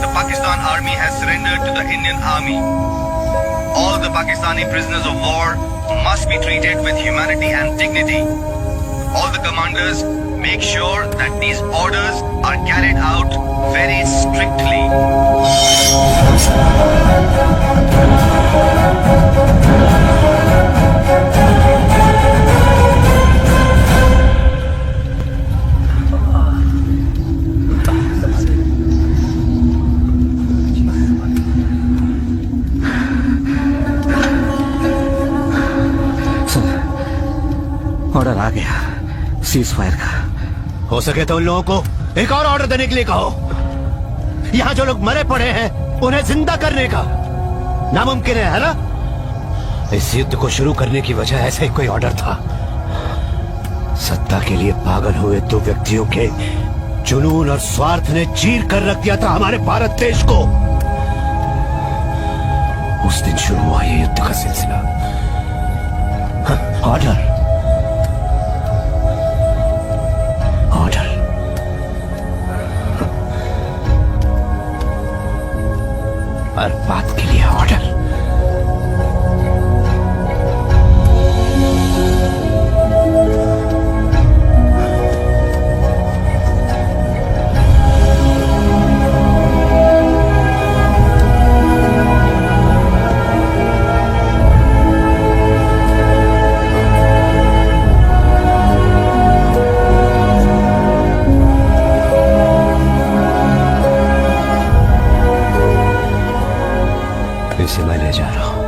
The Pakistan Army has surrendered to the Indian Army. All the Pakistani prisoners of war must be treated with humanity and dignity. All the commanders make sure that these orders are carried out very strictly. Order आ गया cease fire का। हो सके तो उन लोगों को एक और ऑर्डर देने के लिए कहो। यहाँ जो लोग मरे पड़े हैं उन्हें जिंदा करने का नामुमकिन है ना? इस युद्ध को शुरू करने की वजह ऐसा ही कोई ऑर्डर था। सत्ता के लिए पागल हुए दो व्यक्तियों के जुनून और स्वार्थ ने चीर कर रख दिया था हमारे भारत देश को। उस दिन शुरू हुआ ये युद्ध का सिलसिला। ऑर्डर हर बात के लिए ऑर्डर। इसे मैं ले जा रहा हूं।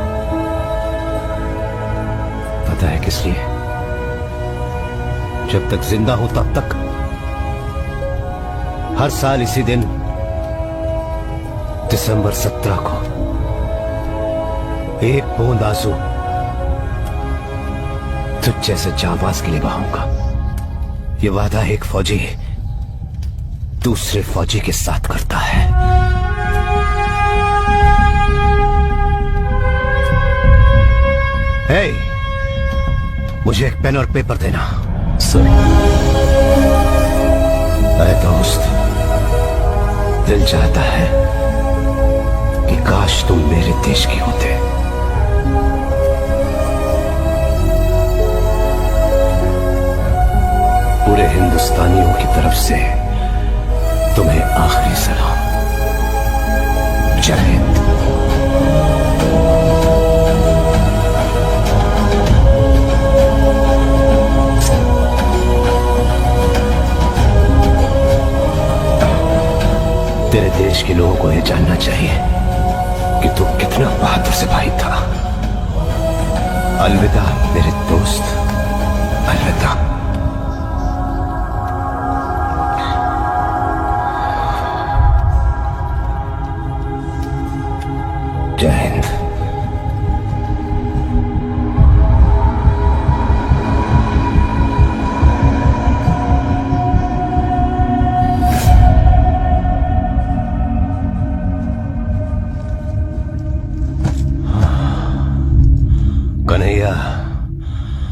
पता है किस लिए? जब तक जिंदा हूं तब तक हर साल इसी दिन दिसंबर 17 को एक बूंद आंसू तुझ जैसे जाबाज के लिए बहाऊंगा। ये वादा एक फौजी दूसरे फौजी के साथ करता है। हे, मुझे एक पेन और पेपर देना। सर। अरे दोस्त, दिल चाहता है कि काश तुम मेरे देश के होते। पूरे हिंदुस्तानियों की तरफ से तुम्हें आखिरी सलाम। जय हिंद। तेरे देश के लोगों को यह जानना चाहिए कि तू कितना बहादुर सिपाही था। अलविदा मेरे दोस्त, अलविदा। जय हिंद। कन्हैया,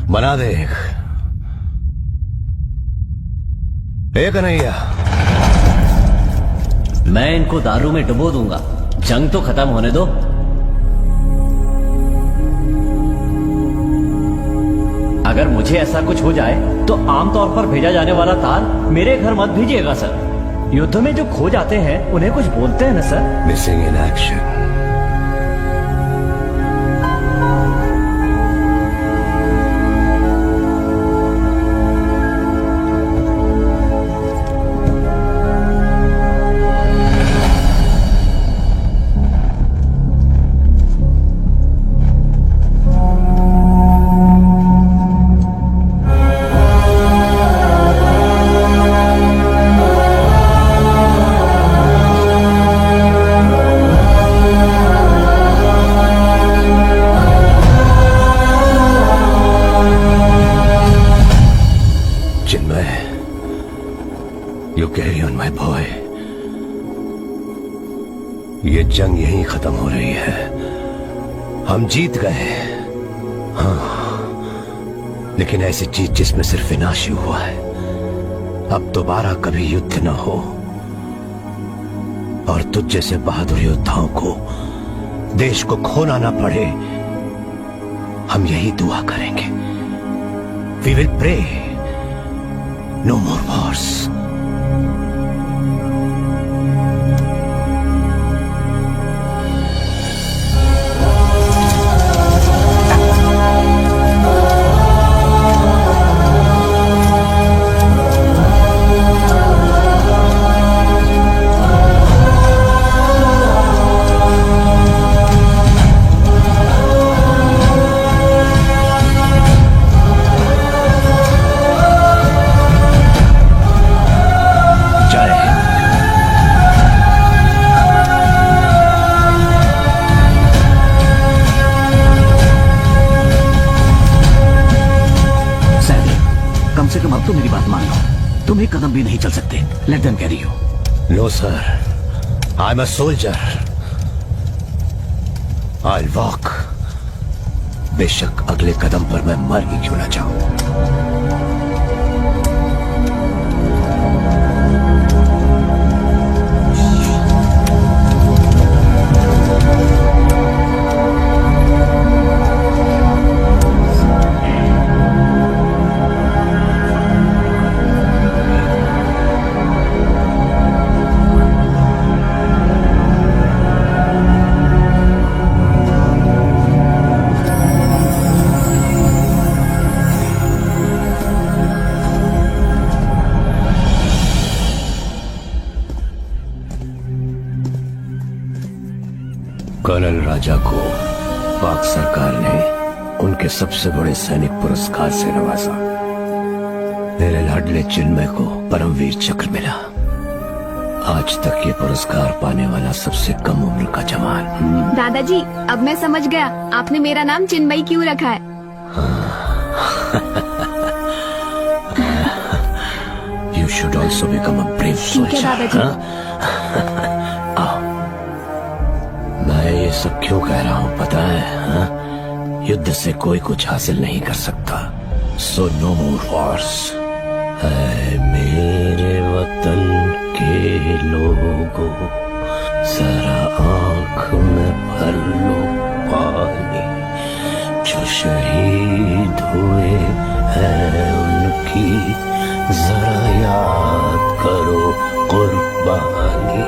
बना दे एक। कन्हैया, मैं इनको दारू में डुबो दूंगा। जंग तो खत्म होने दो। अगर मुझे ऐसा कुछ हो जाए तो आमतौर पर भेजा जाने वाला तार मेरे घर मत भेजिएगा सर। युद्ध में जो खो जाते हैं उन्हें कुछ बोलते हैं ना sir. Missing in action. You carry on, my boy. ये जंग यहीं खत्म हो रही है। हम जीत गए, हाँ, लेकिन ऐसी जीत जिसमें सिर्फ विनाश ही हुआ है। अब दोबारा कभी युद्ध न हो और तुझ जैसे बहादुर योद्धाओं को देश को खोना ना पड़े, हम यही दुआ करेंगे। We will pray. No more wars. कम से कम अब तो मेरी बात मान लो। तुम एक कदम भी नहीं चल सकते। Let them carry you. No sir, I am a soldier. I walk. बेशक अगले कदम पर मैं मर ही क्यों ना जाऊं। कर्नल राजा को पाक सरकार ने उनके सबसे बड़े सैनिक पुरस्कार से नवाजा। मेरे लाडले चिन्मय को परमवीर चक्र मिला। आज तक ये पुरस्कार पाने वाला सबसे कम उम्र का जवान। दादाजी, अब मैं समझ गया आपने मेरा नाम चिन्मयी क्यों रखा है। You should also become a brave ठीक है soldier. दादाजी। आओ। मैं ये सब क्यों कह रहा हूँ पता है? हाँ? युद्ध से कोई कुछ हासिल नहीं कर सकता। So no more wars. ऐ मेरे वतन के लोगों, जरा आँख में भर लो पानी, जो शहीद